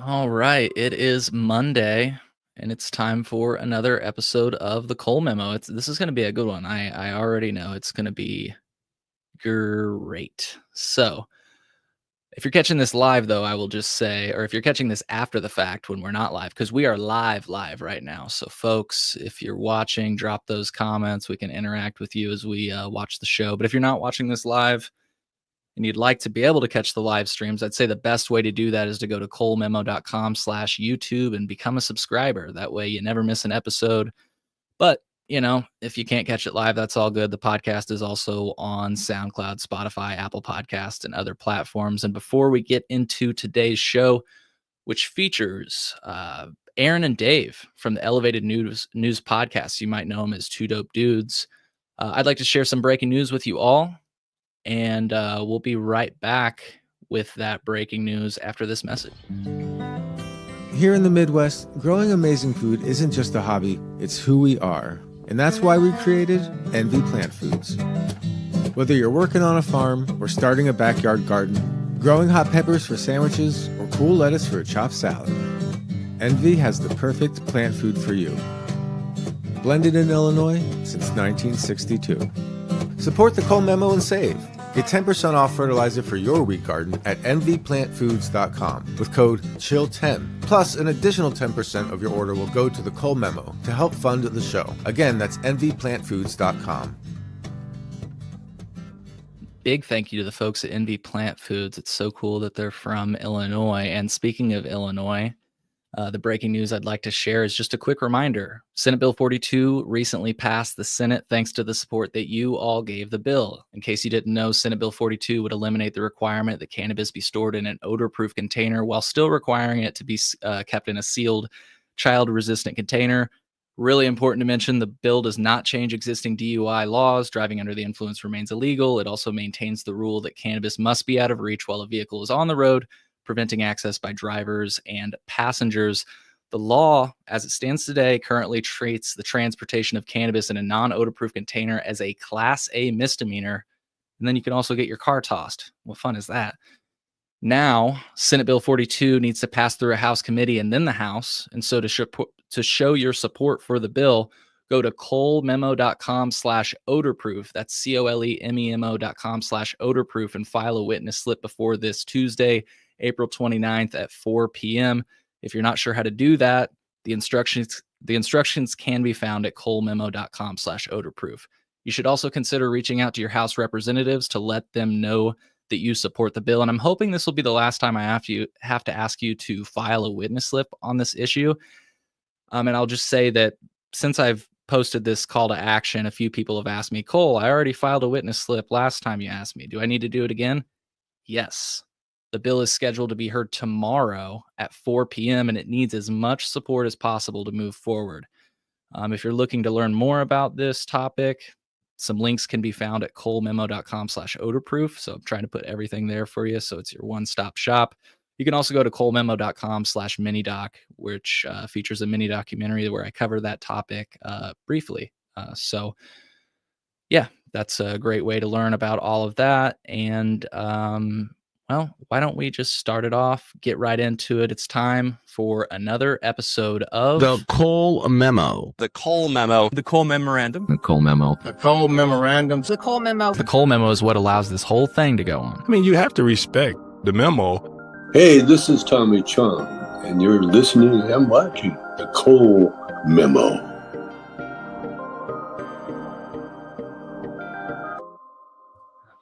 All right, it is Monday, and it's time for another episode of the Cole Memo. This is going to be a good one. I already know it's going to be great. So, if you're catching this live, though, I will just say, or if you're catching this after the fact when we're not live, because we are live right now. So, folks, if you're watching, drop those comments. We can interact with you as we watch the show. But if you're not watching this live, and you'd like to be able to catch the live streams, I'd say the best way to do that is to go to colememo.com/YouTube and become a subscriber. That way you never miss an episode. But, if you can't catch it live, that's all good. The podcast is also on SoundCloud, Spotify, Apple Podcasts, and other platforms. And before we get into today's show, which features Aaron and Dave from the Elevated News podcast, you might know them as Two Dope Dudes, I'd like to share some breaking news with you all. And we'll be right back with that breaking news after this message. Here in the Midwest, growing amazing food isn't just a hobby, it's who we are. And that's why we created Envy Plant Foods. Whether you're working on a farm or starting a backyard garden, growing hot peppers for sandwiches, or cool lettuce for a chopped salad, Envy has the perfect plant food for you. Blended in Illinois since 1962. Support the Cole Memo and save. Get 10% off fertilizer for your wheat garden at envyplantfoods.com with code CHILL10. Plus, an additional 10% of your order will go to the Cole Memo to help fund the show. Again, that's envyplantfoods.com. Big thank you to the folks at Envy Plant Foods. It's so cool that they're from Illinois. And speaking of Illinois, the breaking news I'd like to share is just a quick reminder. Senate Bill 42 recently passed the Senate thanks to the support that you all gave the bill. In case you didn't know, Senate Bill 42 would eliminate the requirement that cannabis be stored in an odor-proof container while still requiring it to be kept in a sealed, child-resistant container. Really important to mention, the bill does not change existing DUI laws. Driving under the influence remains illegal. It also maintains the rule that cannabis must be out of reach while a vehicle is on the road, preventing access by drivers and passengers. The law, as it stands today, currently treats the transportation of cannabis in a non-odor-proof container as a Class A misdemeanor, and then you can also get your car tossed. What fun is that? Now, Senate Bill 42 needs to pass through a House committee and then the House, and so to show your support for the bill, go to colememo.com/odorproof. That's colememo.com/odorproof and file a witness slip before this Tuesday, April 29th at 4 p.m. If you're not sure how to do that, the instructions can be found at colememo.com/odorproof. You should also consider reaching out to your House representatives to let them know that you support the bill. And I'm hoping this will be the last time I have to ask you to file a witness slip on this issue. And I'll just say that since I've posted this call to action, a few people have asked me, Cole, I already filed a witness slip last time you asked me. Do I need to do it again? Yes. The bill is scheduled to be heard tomorrow at 4 p.m., and it needs as much support as possible to move forward. If you're looking to learn more about this topic, some links can be found at colememo.com/odorproof. So I'm trying to put everything there for you, so it's your one-stop shop. You can also go to colememo.com/minidoc, which features a mini documentary where I cover that topic briefly. So yeah, that's a great way to learn about all of that. And well, why don't we just start it off, get right into it. It's time for another episode of The Cole Memo. The Cole Memo. The Cole Memorandum. The Cole Memo. The Cole Memorandum. The Cole Memo. The Cole Memo is what allows this whole thing to go on. I mean, you have to respect the memo. Hey, this is Tommy Chong, and you're listening and watching The Cole Memo.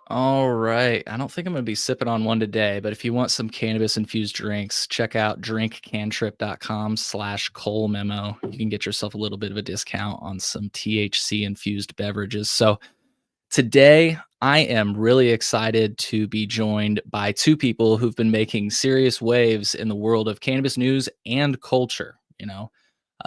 All right. I don't think I'm going to be sipping on one today, but if you want some cannabis infused drinks, check out drinkcantrip.com/Cole Memo. You can get yourself a little bit of a discount on some THC infused beverages. So today I am really excited to be joined by two people who've been making serious waves in the world of cannabis news and culture.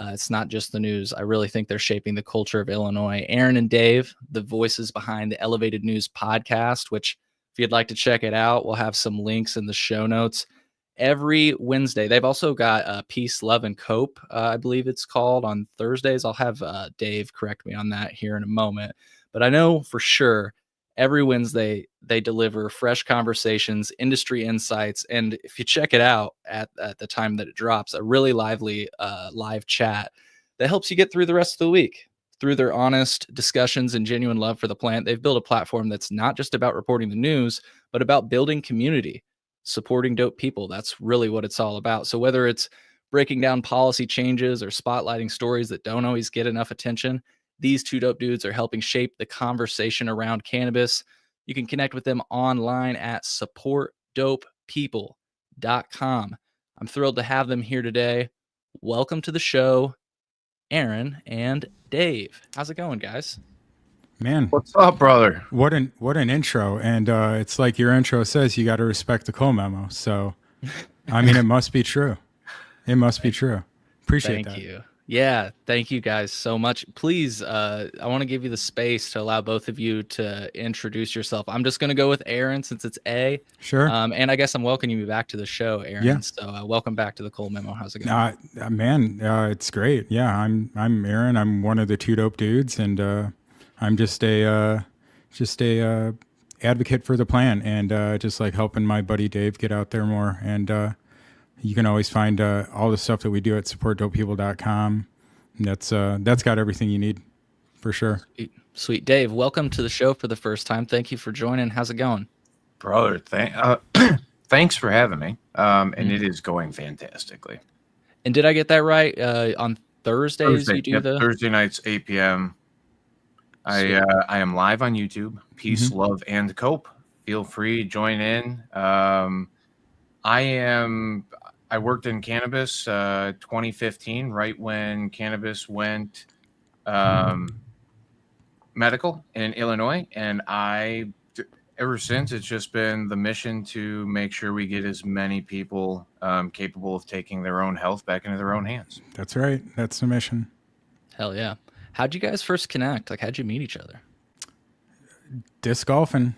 It's not just the news. I really think they're shaping the culture of Illinois. Aaron and Dave, the voices behind the Elevated News podcast, which if you'd like to check it out, we'll have some links in the show notes. every Wednesday. They've also got Peace, Love, and Cope, I believe it's called, on Thursdays. I'll have Dave correct me on that here in a moment. But I know for sure every Wednesday they deliver fresh conversations, industry insights, and if you check it out at the time that it drops, a really lively live chat that helps you get through the rest of the week. Through their honest discussions and genuine love for the plant, they've built a platform that's not just about reporting the news, but about building community, supporting dope people. That's really what it's all about. So whether it's breaking down policy changes or spotlighting stories that don't always get enough attention, these two dope dudes are helping shape the conversation around cannabis. You can connect with them online at supportdopepeople.com. I'm thrilled to have them here today. Welcome to the show, Aaron and Dave. How's it going, guys? Man, What's up, brother? what an intro. And it's like your intro says, you got to respect the Cole memo. So, I mean, it must be true. It must be true. Appreciate that. Thank you. Yeah, thank you guys so much. Please, I want to give you the space to allow both of you to introduce yourself. I'm just going to go with Aaron since it's A. Sure. And I guess I'm welcoming you back to the show, Aaron. Yeah. So welcome back to the Cole Memo. How's it going? Man, it's great. Yeah, I'm Aaron. I'm one of the two dope dudes, and I'm just a advocate for the plant, and just like helping my buddy Dave get out there more. And you can always find all the stuff that we do at supportdopepeople.com. That's got everything you need, for sure. Sweet. Dave, welcome to the show for the first time. Thank you for joining. How's it going? Brother, thanks for having me. And it is going fantastically. And did I get that right? On Thursdays you do the Thursday nights, 8 p.m. I am live on YouTube. Peace, Love, and Cope. Feel free, join in. I worked in cannabis 2015, right when cannabis went medical in Illinois, and ever since, it's just been the mission to make sure we get as many people capable of taking their own health back into their own hands. That's right. That's the mission. Hell yeah. How'd you guys first connect? Like, how'd you meet each other? Disc golfing.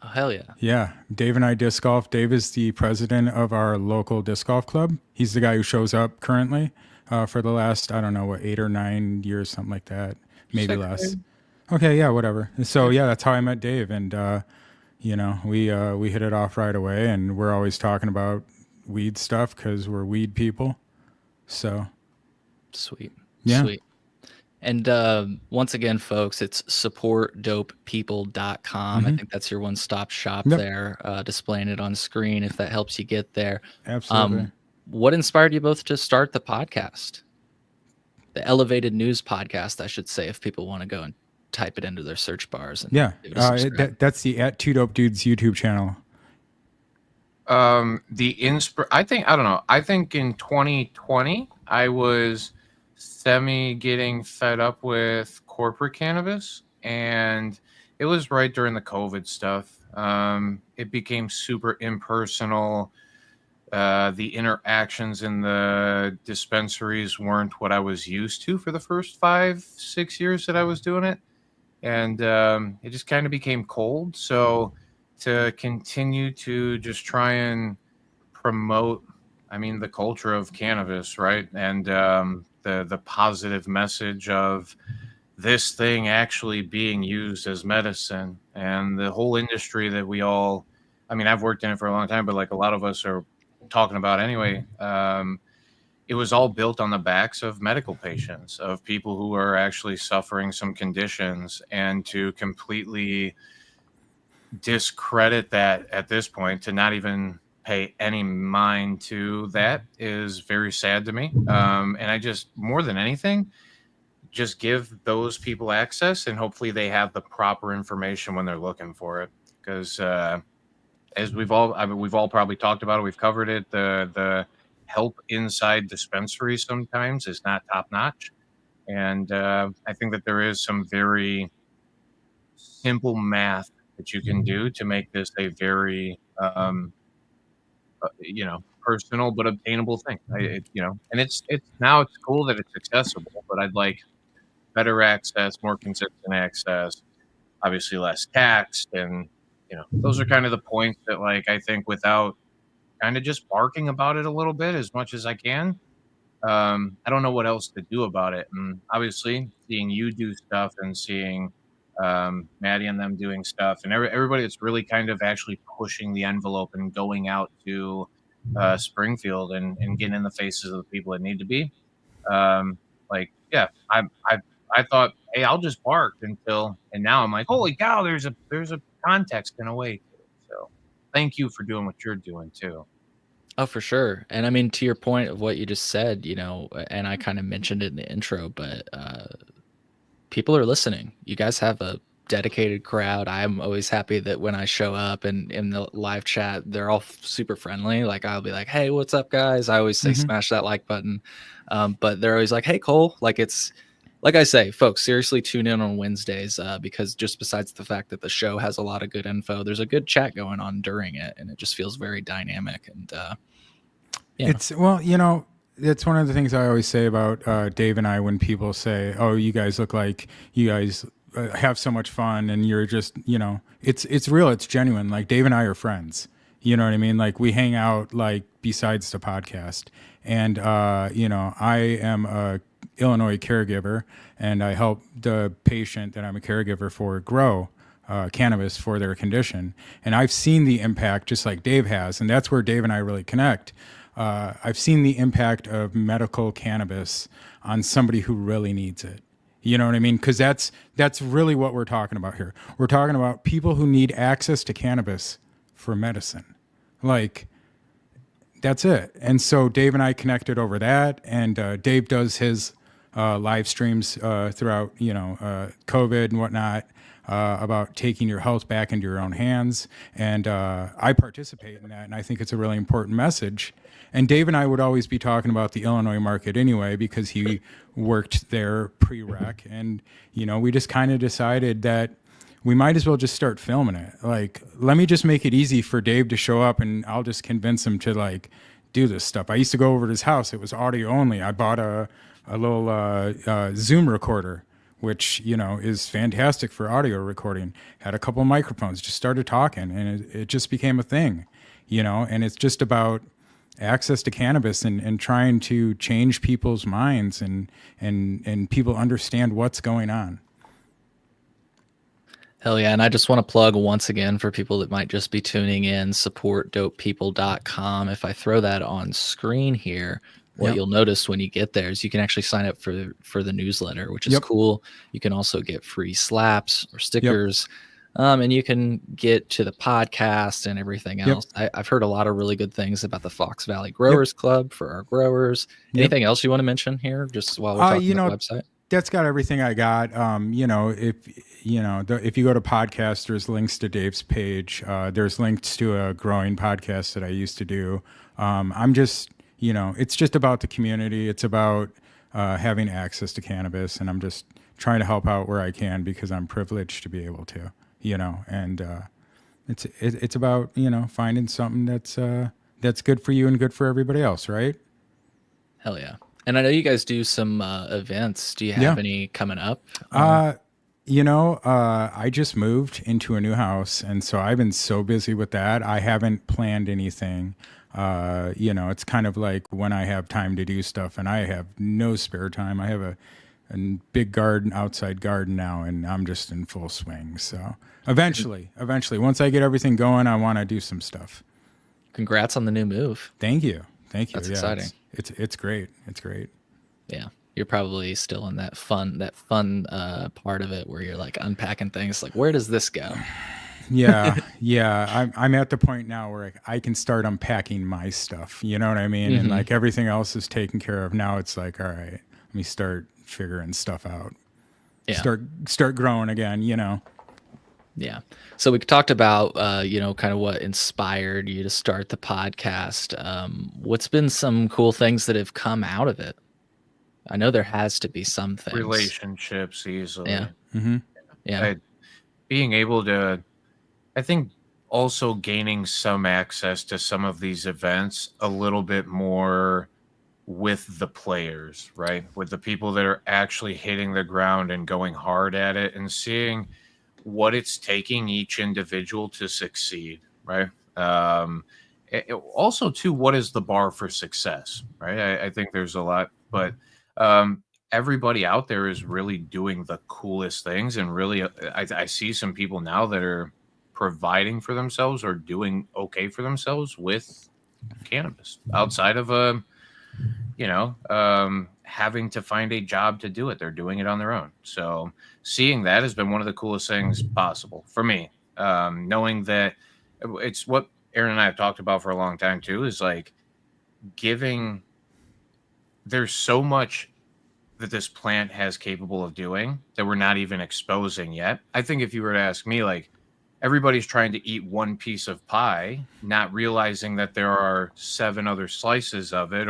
Oh, hell yeah. Yeah, Dave and I disc golf. Dave is the president of our local disc golf club. He's the guy who shows up currently for the last, 8 or 9 years, something like that. Maybe less. Okay, yeah, whatever. So yeah, that's how I met Dave, and we hit it off right away, and we're always talking about weed stuff because we're weed people. So Sweet. Yeah. Sweet. And once again, folks, it's supportdopepeople.com. I think that's your one-stop shop there, displaying it on screen if that helps you get there. absolutely. What inspired you both to start the podcast? The Elevated News Podcast, I should say, if people want to go and type it into their search bars. And Yeah, give it a subscribe. that's the @2dopedudes YouTube channel. I think in 2020 I was getting fed up with corporate cannabis, and it was right during the COVID stuff. It became super impersonal. The interactions in the dispensaries weren't what I was used to for the first 5-6 years that I was doing it, and it just kind of became cold. So to continue to just try and promote, the culture of cannabis, right? And the positive message of this thing actually being used as medicine, and the whole industry that we all, I've worked in it for a long time, but like a lot of us are talking about anyway, it was all built on the backs of medical patients, of people who are actually suffering some conditions, and to completely discredit that at this point, to not even pay any mind to that, is very sad to me. And I just, more than anything, just give those people access, and hopefully they have the proper information when they're looking for it. Because as we've all probably talked about it, we've covered it, the help inside dispensaries sometimes is not top notch. And I think that there is some very simple math that you can do to make this a very personal but obtainable thing. And it's now it's cool that it's accessible, but I'd like better access, more consistent access, obviously less taxed, and those are kind of the points that, like, I think without kind of just barking about it a little bit as much as I can. I don't know what else to do about it. And obviously, seeing you do stuff and seeing Maddie and them doing stuff, and everybody that's really kind of actually pushing the envelope and going out to Springfield and getting in the faces of the people that need to be. Like, yeah, I thought, hey, I'll just bark until, and now I'm like, holy cow, there's a context in a way to it. So, thank you for doing what you're doing too. Oh, for sure. And I mean, to your point of what you just said, and I kind of mentioned it in the intro, but people are listening. You guys have a dedicated crowd. I'm always happy that when I show up and in the live chat, they're all super friendly. Like I'll be like, "Hey, what's up, guys?" I always say, "Smash that like button," but they're always like, "Hey, Cole." Like it's like I say, folks, seriously tune in on Wednesdays because just besides the fact that the show has a lot of good info, there's a good chat going on during it, and it just feels very dynamic. And It's it's one of the things I always say about Dave and I when people say, "Oh, you guys look like you guys have so much fun," and you're just, it's real, it's genuine. Like Dave and I are friends. You know what I mean? Like we hang out like besides the podcast, and I am a Illinois caregiver, and I help the patient that I'm a caregiver for grow cannabis for their condition, and I've seen the impact just like Dave has, and that's where Dave and I really connect. I've seen the impact of medical cannabis on somebody who really needs it. You know what I mean? Because that's really what we're talking about here. We're talking about people who need access to cannabis for medicine. Like, that's it. And so Dave and I connected over that, and Dave does his live streams throughout, COVID and whatnot, about taking your health back into your own hands. And I participate in that, and I think it's a really important message. And Dave and I would always be talking about the Illinois market anyway, because he worked there pre-rec. And, we just kind of decided that we might as well just start filming it. Like, let me just make it easy for Dave to show up, and I'll just convince him to, like, do this stuff. I used to go over to his house. It was audio only. I bought a little Zoom recorder, which, is fantastic for audio recording. Had a couple of microphones, just started talking, and it just became a thing, and it's just about access to cannabis and trying to change people's minds and people understand what's going on. Hell yeah. And I just want to plug once again for people that might just be tuning in, supportdopepeople.com. If I throw that on screen here, what you'll notice when you get there is you can actually sign up for the newsletter, which is cool. You can also get free slaps or stickers. And you can get to the podcast and everything else. I've heard a lot of really good things about the Fox Valley Growers Club for our growers. Anything else you want to mention here, just while we're talking about the website? That's got everything I got. If you go to podcast, there's links to Dave's page. There's links to a growing podcast that I used to do. I'm just, it's just about the community. It's about having access to cannabis, and I'm just trying to help out where I can because I'm privileged to be able to. And it's about, finding something that's good for you and good for everybody else, right? Hell yeah. And I know you guys do some events. Do you have any coming up? I just moved into a new house, and so I've been so busy with that. I haven't planned anything. It's kind of like when I have time to do stuff, and I have no spare time. I have a big outside garden now, and I'm just in full swing. So eventually, once I get everything going, I want to do some stuff. Congrats on the new move. Thank you. That's exciting. It's great. It's great. Yeah. You're probably still in that fun part of it where you're like unpacking things. Like, where does this go? Yeah. I'm at the point now where I can start unpacking my stuff. You know what I mean? And like everything else is taken care of. Now it's like, all right, let me start figuring stuff out. Yeah. Start growing again, Yeah. So we talked about, kind of what inspired you to start the podcast. What's been some cool things that have come out of it? I know there has to be some things. Relationships easily. Yeah. Mm-hmm. Yeah. Being able to, I think also gaining some access to some of these events a little bit more with the players, right? With the people that are actually hitting the ground and going hard at it and seeing what it's taking each individual to succeed, right? also too, what is the bar for success, right? I think there's a lot, but everybody out there is really doing the coolest things, and really, I see some people now that are providing for themselves or doing okay for themselves with cannabis outside of having to find a job to do it. They're doing it on their own. So seeing that has been one of the coolest things possible for me. Knowing that it's what Aaron and I have talked about for a long time too, is like giving. There's so much that this plant has capable of doing that we're not even exposing yet. I think if you were to ask me, like, everybody's trying to eat one piece of pie, not realizing that there are 7 other slices of it,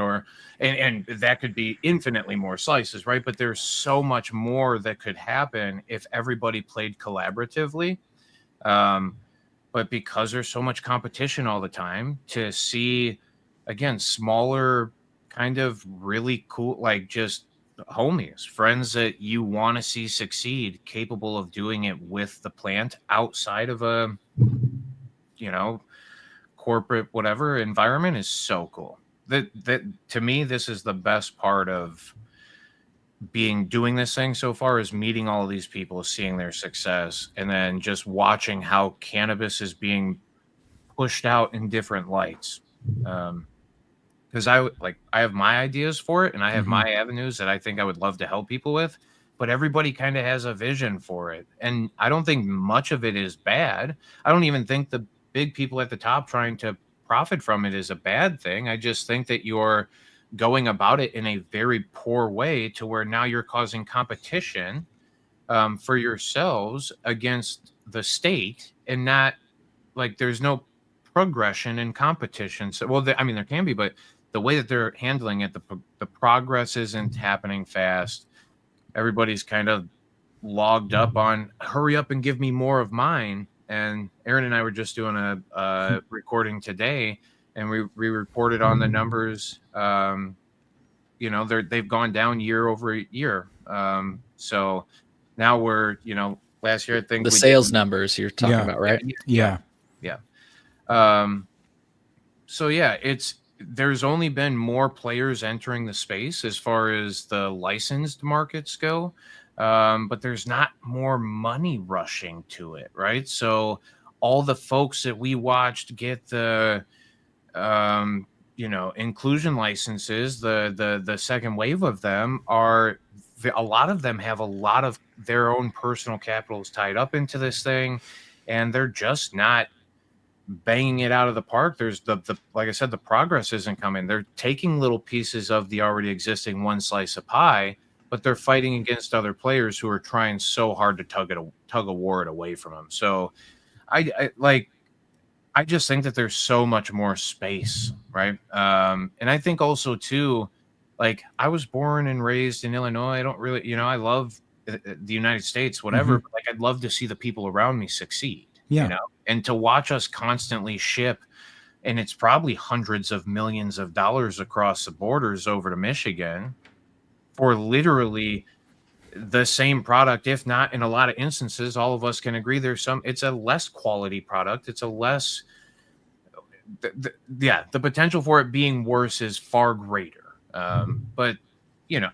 and that could be infinitely more slices, right? But there's so much more that could happen if everybody played collaboratively. But because there's so much competition all the time, to see, again, smaller kind of really cool, like just homies, friends that you want to see succeed, capable of doing it with the plant outside of a, corporate whatever environment, is so cool. That to me, this is the best part of doing this thing so far, is meeting all of these people, seeing their success, and then just watching how cannabis is being pushed out in different lights. Because I have my ideas for it, and I have my avenues that I think I would love to help people with, but everybody kind of has a vision for it. And I don't think much of it is bad. I don't even think the big people at the top trying to profit from it is a bad thing. I just think that you're going about it in a very poor way, to where now you're causing competition for yourselves against the state, and not, like, there's no progression in competition. So, well, there can be, but the way that they're handling it, the progress isn't happening fast. Everybody's kind of logged up on hurry up and give me more of mine. And Aaron and I were just doing a recording today, and we reported on the numbers. They've gone down year over year. So now we're, last year I think the sales numbers you're talking about, right? Yeah. So yeah, there's only been more players entering the space as far as the licensed markets go. But there's not more money rushing to it, right? So all the folks that we watched get the inclusion licenses, the second wave of them, a lot of them have a lot of their own personal capitals tied up into this thing, and they're just not banging it out of the park. There's the like I said, the progress isn't coming. They're taking little pieces of the already existing one slice of pie, but they're fighting against other players who are trying so hard to tug a war away from them. So I just think that there's so much more space, right? And I think also too, like, I was born and raised in Illinois. I don't really, I love the United States, whatever, but like, I'd love to see the people around me succeed. Yeah. And to watch us constantly ship, and it's probably hundreds of millions of dollars across the borders over to Michigan for literally the same product, if not, in a lot of instances, all of us can agree it's a less quality product. It's a less, the potential for it being worse is far greater. But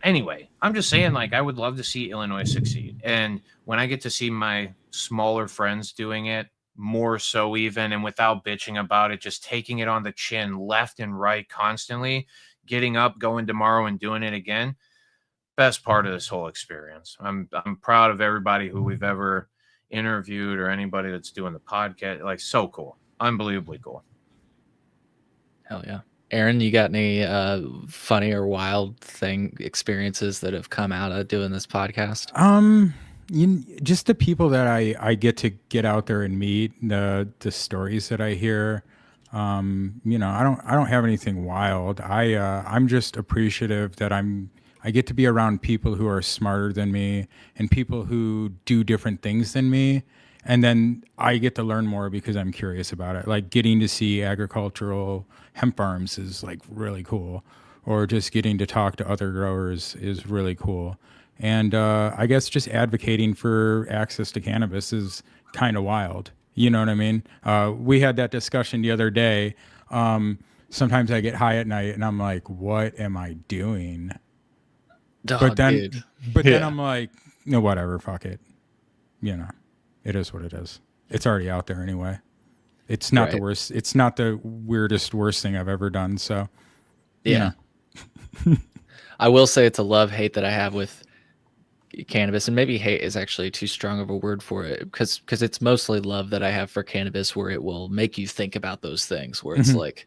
anyway, I'm just saying, like, I would love to see Illinois succeed. And when I get to see my smaller friends doing it, more so even, and without bitching about it, just taking it on the chin left and right constantly, getting up, going tomorrow and doing it again, best part of this whole experience. I'm proud of everybody who we've ever interviewed, or anybody that's doing the podcast. Like, so cool. Unbelievably cool. Hell yeah. Aaron, you got any funny or wild experiences that have come out of doing this podcast? Just the people that I get to get out there and meet, the stories that I hear. I don't have anything wild. I'm just appreciative that I get to be around people who are smarter than me, and people who do different things than me. And then I get to learn more because I'm curious about it. Like, getting to see agricultural hemp farms is like really cool, or just getting to talk to other growers is really cool. And I guess just advocating for access to cannabis is kind of wild. You know what I mean? We had that discussion the other day Sometimes I get high at night and I'm like, what am I doing? Oh, But then, dude. then Yeah. I'm like, no, whatever, fuck it. You know, it is what it is. It's already out there anyway. It's not the Right. worst. It's not the weirdest, worst thing I've ever done. So, you Yeah. know. I will say it's a love-hate that I have with cannabis, and maybe hate is actually too strong of a word for it, because it's mostly love that I have for cannabis, where it will make you think about those things, where it's Mhm. like,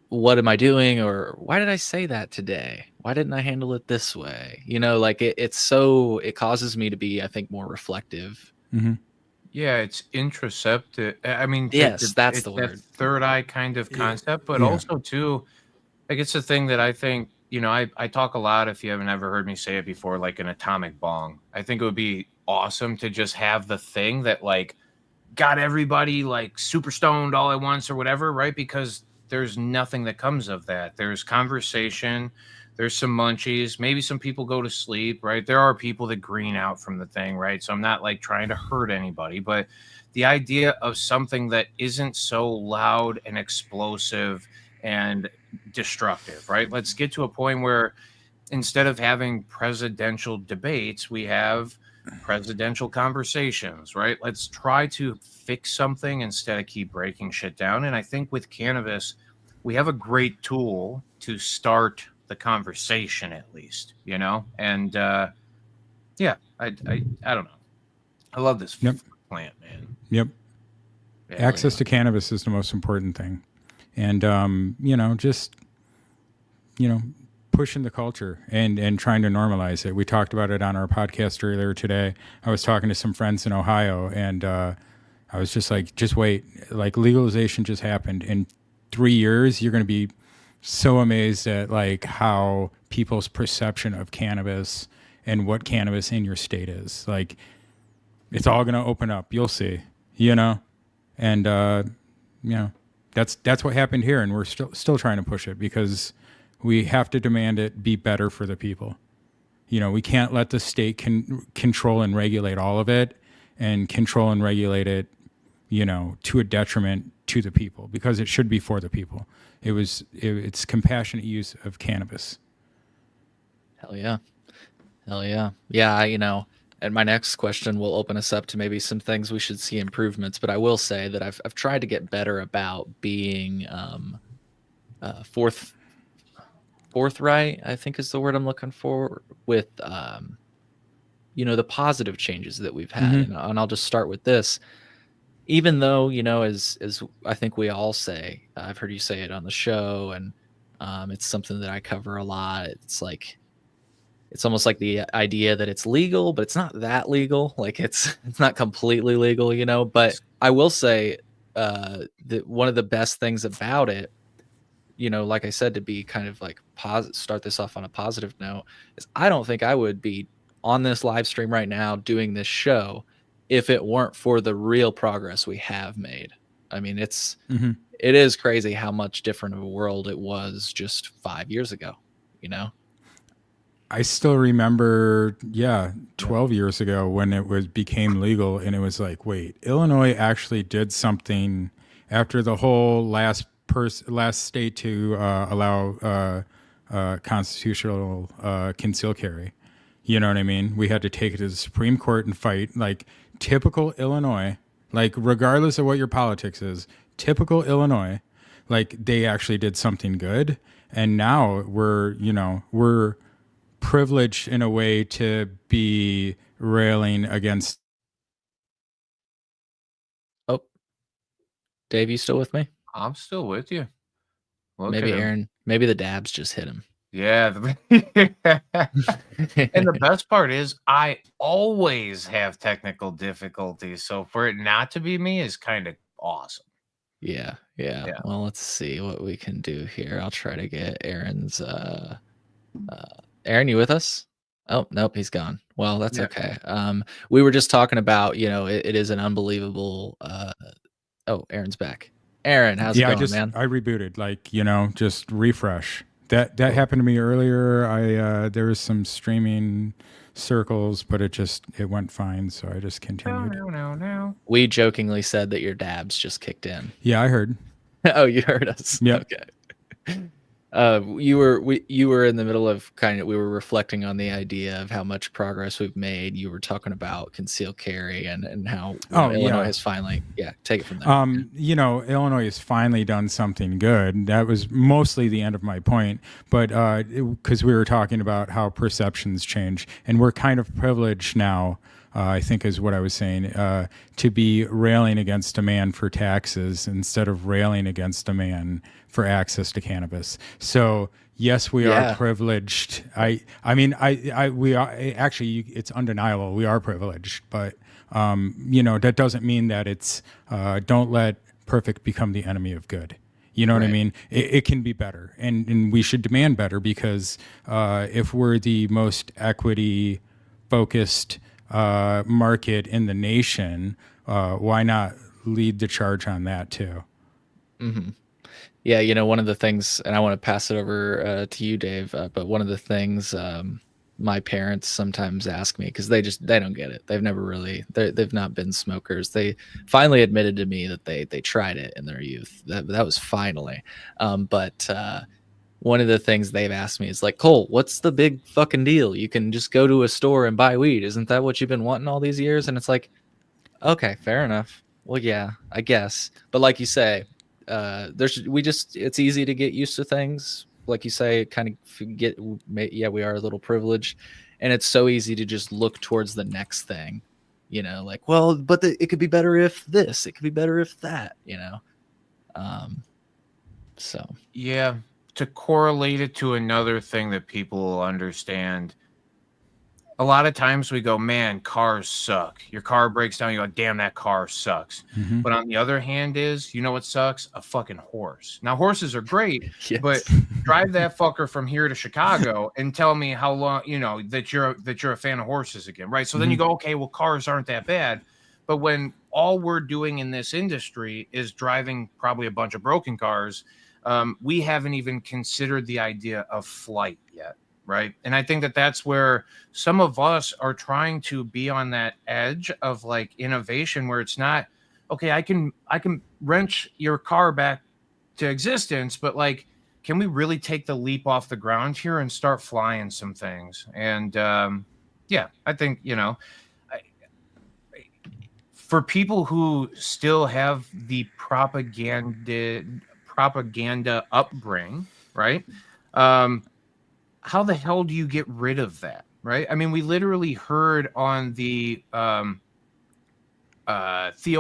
what am I doing, or why did I say that today? Why didn't I handle it this way? You know, like it causes me to be, I think, more reflective. Mm-hmm. Yeah, it's introspective. I mean, Yes, that's it's the that word. third eye kind of concept, but Yeah. also too, like it's a thing that I think, I talk a lot, if you haven't ever heard me say it before, like an atomic bong. I think it would be awesome to just have the thing that like got everybody like super stoned all at once or whatever, right? Because there's nothing that comes of that. There's conversation, there's some munchies, maybe some people go to sleep, right? There are people that green out from the thing, right? So I'm not like trying to hurt anybody, but the idea of something that isn't so loud and explosive and destructive, right? Let's get to a point where instead of having presidential debates, we have presidential conversations, right? Let's try to fix something instead of keep breaking shit down. And I think with cannabis, we have a great tool to start the conversation, at least, And yeah, I don't know. I love this Yep. plant, man. Yep. Yeah. Access to cannabis is the most important thing. And, just, pushing the culture and trying to normalize it. We talked about it on our podcast earlier today. I was talking to some friends in Ohio, and I was just like, just wait. Like, legalization just happened. In 3 years, you're going to be so amazed at like how people's perception of cannabis and what cannabis in your state is. Like, it's all going to open up. You'll see, and that's what happened here, and we're still trying to push it because we have to demand it be better for the people. We can't let the state control and regulate all of it, and control and regulate it, to a detriment to the people, because it should be for the people. It's compassionate use of cannabis. Hell yeah. Hell yeah. Yeah, and my next question will open us up to maybe some things we should see improvements, but I will say that I've tried to get better about being forthright, I think is the word I'm looking for, with the positive changes that we've had. Mhm. And I'll just start with this. Even though, as I think we all say, I've heard you say it on the show, and it's something that I cover a lot. It's like, it's almost like the idea that it's legal, but it's not that legal. Like it's not completely legal, but I will say that one of the best things about it, like I said, to be kind of like start this off on a positive note, is I don't think I would be on this live stream right now doing this show if it weren't for the real progress we have made. I mean, it is crazy how much different of a world it was just 5 years ago, I still remember, 12 years ago when it became legal, and it was like, wait, Illinois actually did something after the whole last state to allow constitutional concealed carry. You know what I mean? We had to take it to the Supreme Court and fight. Like, typical Illinois, like, regardless of what your politics is, typical Illinois, like, they actually did something good. And now we're privileged in a way to be railing against. Oh, Dave, you still with me? I'm still with you. Maybe Aaron, maybe the dabs just hit him. Yeah. And the best part is I always have technical difficulties. So for it not to be me is kind of awesome. Yeah. Well, let's see what we can do here. I'll try to get Aaron's Aaron, you with us? Oh, nope, he's gone. Well, that's okay. We were just talking about, it is an unbelievable oh, Aaron's back. Aaron, how's it going, man? I rebooted, just refresh. That happened to me earlier. There was some streaming circles, but it went fine, so I just continued. No. We jokingly said that your dabs just kicked in. Yeah, I heard. Oh, you heard us. Yep. Okay. You were in the middle of we were reflecting on the idea of how much progress we've made. You were talking about concealed carry and how Illinois yeah. has finally take it from there. Illinois has finally done something good. That was mostly the end of my point, but because we were talking about how perceptions change, and we're kind of privileged now, I think is what I was saying, to be railing against a man for taxes instead of railing against a man for access to cannabis. So yes, we are privileged. We are actually, it's undeniable. We are privileged, but that doesn't mean that it's don't let perfect become the enemy of good. You know what I mean? It can be better, and we should demand better, because if we're the most equity focused market in the nation, why not lead the charge on that too? Mm-hmm. Yeah, one of the things, and I want to pass it over to you, Dave, but one of the things my parents sometimes ask me, because they don't get it. They've never really, they've not been smokers. They finally admitted to me that they tried it in their youth. That was finally. But one of the things they've asked me is like, Cole, what's the big fucking deal? You can just go to a store and buy weed. Isn't that what you've been wanting all these years? And it's like, okay, fair enough. Well, yeah, I guess. But like you say, it's easy to get used to things. Like you say, kind of forget, we are a little privileged, and it's so easy to just look towards the next thing, like, well, but it could be better if this, it could be better if that, so. Yeah. To correlate it to another thing that people will understand, a lot of times we go, man, cars suck. Your car breaks down, you go, damn, that car sucks. Mm-hmm. But on the other hand is, what sucks? A fucking horse. Now, horses are great, Yes. but drive that fucker from here to Chicago and tell me how long, that you're a fan of horses again, right? So then you go, okay, well, cars aren't that bad. But when all we're doing in this industry is driving probably a bunch of broken cars, we haven't even considered the idea of flight yet. Right. And I think that that's where some of us are trying to be on that edge of like innovation, where it's not, okay, I can wrench your car back to existence, but like, can we really take the leap off the ground here and start flying some things? And I think, for people who still have the propaganda upbringing, right? How the hell do you get rid of that, right? I mean, we literally heard on the Theo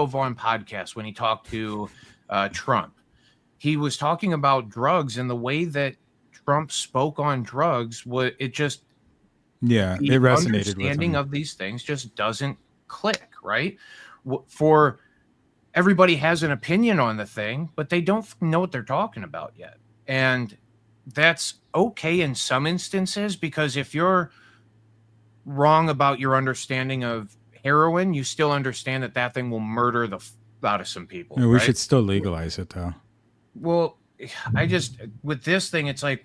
Vaughn podcast when he talked to Trump. He was talking about drugs, and the way that Trump spoke on drugs, it resonated understanding with him. of these things just doesn't click, right? For everybody has an opinion on the thing, but they don't know what they're talking about yet. And that's okay in some instances, because if you're wrong about your understanding of heroin, you still understand that thing will murder the out of some people. We should still legalize it, though. Well, with this thing, it's like,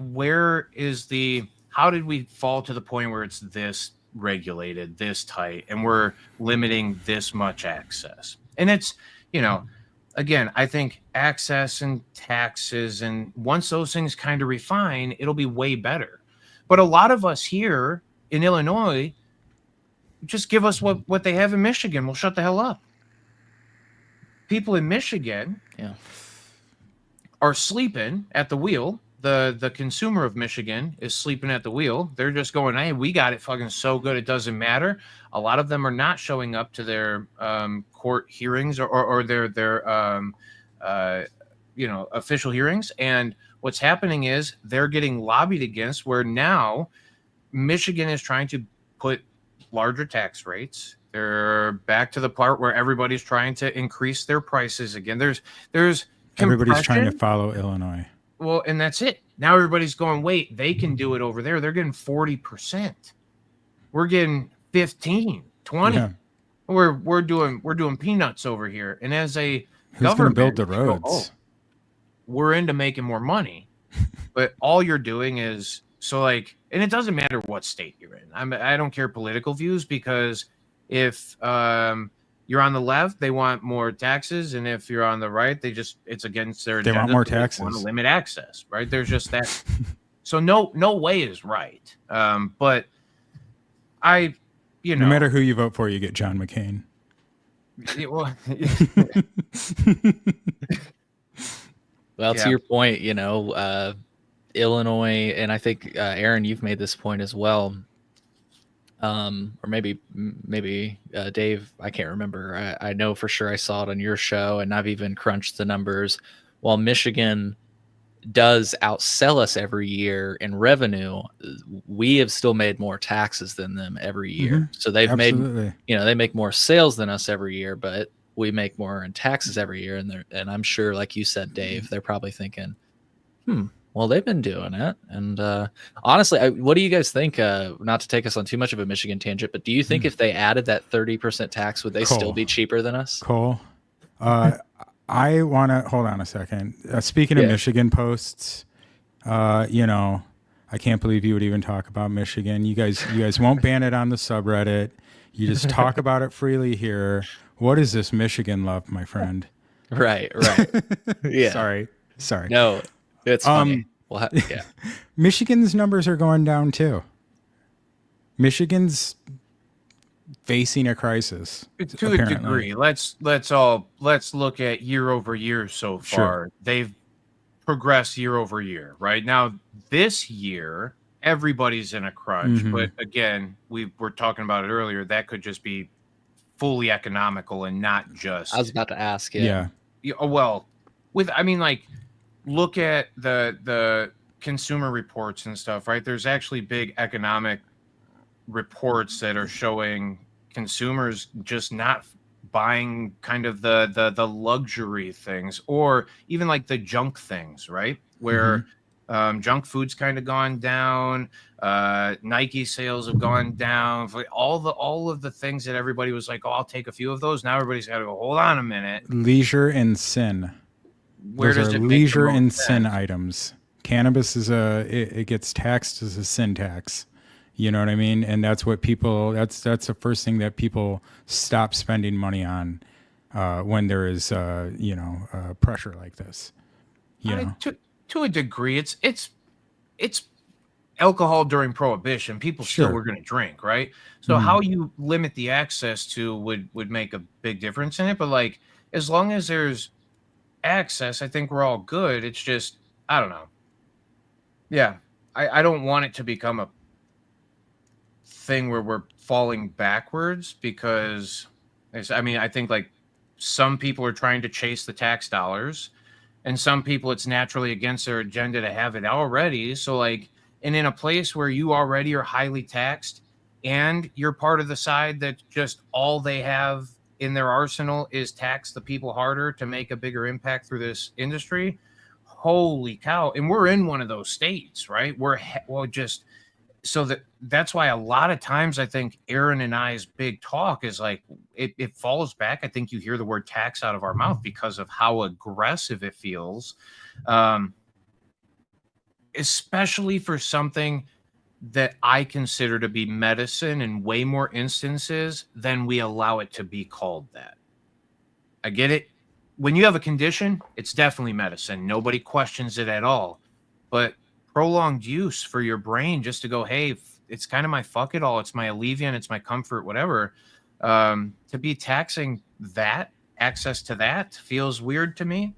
how did we fall to the point where it's this regulated, this tight, and we're limiting this much access? And it's, again, I think access and taxes, and once those things kind of refine, it'll be way better. But a lot of us here in Illinois, just give us what they have in Michigan. We'll shut the hell up. People in Michigan are sleeping at the wheel. The consumer of Michigan is sleeping at the wheel. They're just going, hey, we got it fucking so good, it doesn't matter. A lot of them are not showing up to their court hearings or their official hearings. And what's happening is they're getting lobbied against, where now Michigan is trying to put larger tax rates. They're back to the part where everybody's trying to increase their prices again. There's everybody's trying to follow Illinois. Well, and that's it. Now everybody's going, wait, they can do it over there. They're getting 40%. We're getting 15, 20. Yeah. We're doing peanuts over here. And as a who's going to build the roads? We're into making more money, but all you're doing is and it doesn't matter what state you're in. I don't care political views, because if you're on the left, they want more taxes, and if you're on the right, it's against their They agenda. want more so they want to taxes. limit access, right? There's just that. So no way is right. But No matter who you vote for, you get John McCain. well, Well, Yeah. to your point, Illinois, and I think Aaron, you've made this point as well. Or maybe Dave, I can't remember. I know for sure I saw it on your show, and I've even crunched the numbers. While Michigan does outsell us every year in revenue, we have still made more taxes than them every year. So they've Absolutely. made, they make more sales than us every year, but we make more in taxes every year. And I'm sure, like you said, Dave, they're probably thinking, well, they've been doing it. And honestly, what do you guys think? Not to take us on too much of a Michigan tangent, but do you think if they added that 30% tax, would they still be cheaper than us? Cole, I want to hold on a second. Speaking of Michigan posts, I can't believe you would even talk about Michigan. You guys won't ban it on the subreddit. You just talk about it freely here. What is this Michigan love, my friend? Right. Yeah. Sorry. No, it's funny. Yeah. Michigan's numbers are going down too. Michigan's facing a crisis to a degree. Let's look at year over year so far. Sure. They've progressed year over year. Right now, this year, everybody's in a crunch. But again, we were talking about it earlier. That could just be fully economical and not just. I was about to ask. Yeah. Well, look at the consumer reports and stuff. Right, there's actually big economic reports that are showing consumers just not buying kind of the luxury things, or even like the junk things, right? Where junk food's kind of gone down, Nike sales have gone down, all of the things that everybody was like, oh, I'll take a few of those. Now everybody's got to go, hold on a minute. Leisure and sin. Where Those does are it make leisure the most and sense? sin items? Cannabis is it gets taxed as a sin tax. You know what I mean? And that's what that's the first thing that people stop spending money on when there is pressure like this. To a degree, it's alcohol during Prohibition. People still were going to drink, right? So how you limit the access to would make a big difference in it. But like, as long as there's access, I think we're all good. It's just, I don't know. Yeah, I don't want it to become a thing where we're falling backwards, because I think like some people are trying to chase the tax dollars, and some people it's naturally against their agenda to have it already. So like, and in a place where you already are highly taxed and you're part of the side that just all they have in their arsenal is tax the people harder to make a bigger impact through this industry. Holy cow. And we're in one of those states, right? That's why a lot of times I think Aaron and I's big talk is like, it falls back. I think you hear the word tax out of our mouth because of how aggressive it feels. Especially for something that I consider to be medicine in way more instances than we allow it to be called that. I get it. When you have a condition, it's definitely medicine. Nobody questions it at all. But prolonged use for your brain just to go, hey, it's kind of my fuck it all. It's my Alleviant. It's my comfort, whatever. To be taxing that, access to that feels weird to me.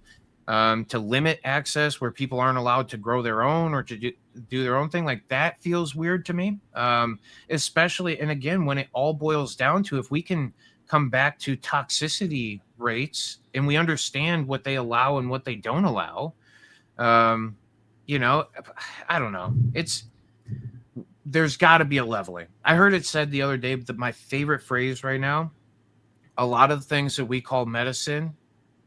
To limit access where people aren't allowed to grow their own or to do their own thing, like that feels weird to me. Especially, and again, when it all boils down to, if we can come back to toxicity rates and we understand what they allow and what they don't allow, I don't know. There's got to be a leveling. I heard it said the other day that my favorite phrase right now, a lot of things that we call medicine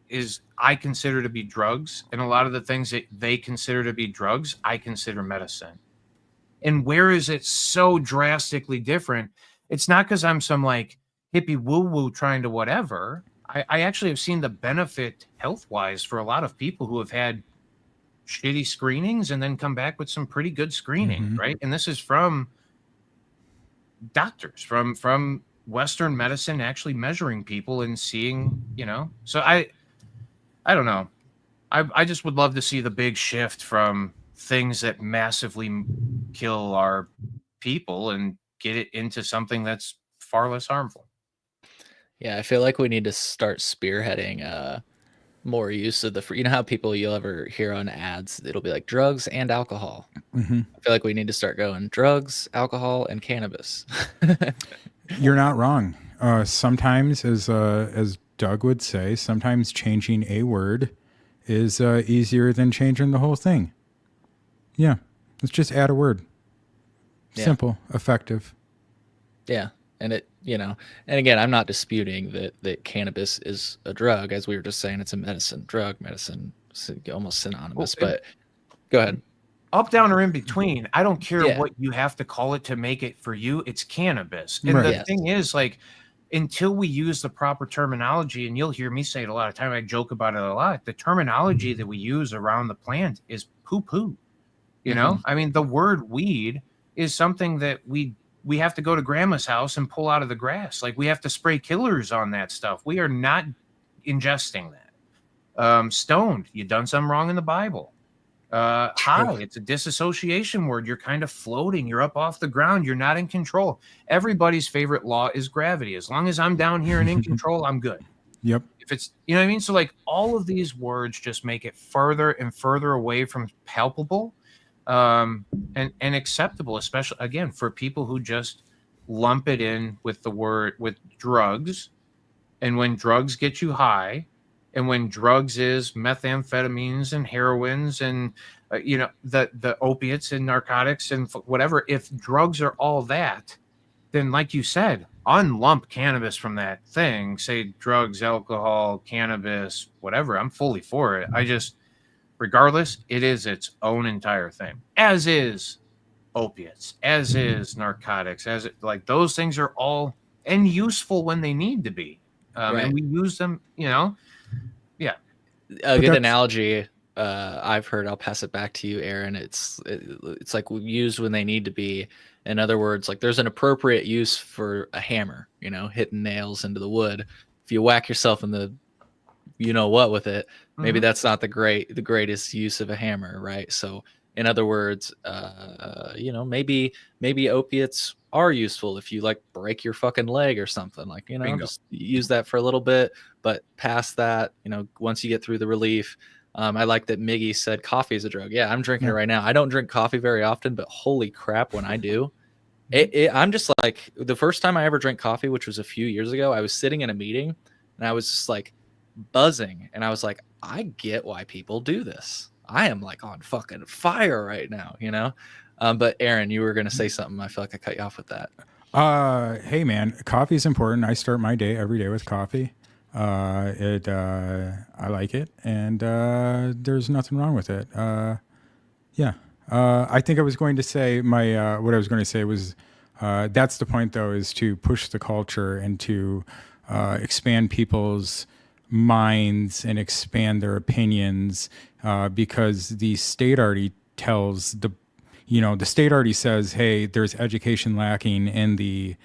is I consider to be drugs, and a lot of the things that they consider to be drugs, I consider medicine. And where is it so drastically different? It's not because I'm some like hippie woo-woo trying to whatever. I actually have seen the benefit health-wise for a lot of people who have had shitty screenings and then come back with some pretty good screening, right? And this is from doctors, from Western medicine actually measuring people and seeing, so I don't know. I just would love to see the big shift from things that massively kill our people and get it into something that's far less harmful. Yeah, I feel like we need to start spearheading more use of you know how people you'll ever hear on ads, it'll be like drugs and alcohol. Mm-hmm. I feel like we need to start going drugs, alcohol, and cannabis. You're not wrong. Sometimes, as Doug would say, sometimes changing a word is easier than changing the whole thing. Yeah, let's just add a word. Yeah. Simple, effective. Yeah, and and again, I'm not disputing that cannabis is a drug, as we were just saying, it's a medicine, almost synonymous. But go ahead. Up, down, or in between, I don't care Yeah. what you have to call it to make it for you. It's cannabis. And Right. the thing is, like, until we use the proper terminology, and you'll hear me say it a lot of time, I joke about it a lot. The terminology that we use around the plant is poo-poo. You know, I mean, the word weed is something that we have to go to grandma's house and pull out of the grass. Like, we have to spray killers on that stuff. We are not ingesting that. Stoned, you done something wrong in the Bible. High, it's a disassociation word. You're kind of floating. You're up off the ground. You're not in control. Everybody's favorite law is gravity. As long as I'm down here and in control, I'm good. Yep. If it's, you know what I mean? So, like, all of these words just make it further and further away from palpable and acceptable, especially, again, for people who just lump it in with with drugs. And when drugs get you high, and when drugs is methamphetamines and heroines and the opiates and narcotics and whatever, if drugs are all that, then, like you said, unlump cannabis from that thing. Say drugs, alcohol, cannabis, whatever. I'm fully for it. I just, regardless, it is its own entire thing, as is opiates, as is narcotics, like those things are all and useful when they need to be. Right. And we use them, Yeah. A good analogy I've heard, I'll pass it back to you, Aaron. It's like used when they need to be. In other words, like there's an appropriate use for a hammer, hitting nails into the wood. If you whack yourself in the what with it, maybe that's not the greatest use of a hammer, right? So in other words, maybe opiates are useful if you like break your fucking leg or something, like, just use that for a little bit, but past that, once you get through the relief. I like that Miggy said coffee is a drug. Yeah, I'm drinking it right now. I don't drink coffee very often, but holy crap, when I do, I'm just like, the first time I ever drank coffee, which was a few years ago, I was sitting in a meeting and I was just like buzzing, and I was like, I get why people do this. I am like on fucking fire right now, But Aaron, you were going to say something. I feel like I cut you off with that. Hey man, coffee is important. I start my day every day with coffee. I like it, and there's nothing wrong with it. Yeah. I think I was going to say what I was going to say was, that's the point though, is to push the culture and to expand people's minds and expand their opinions, because the state already tells the state already says, hey, there's education lacking in the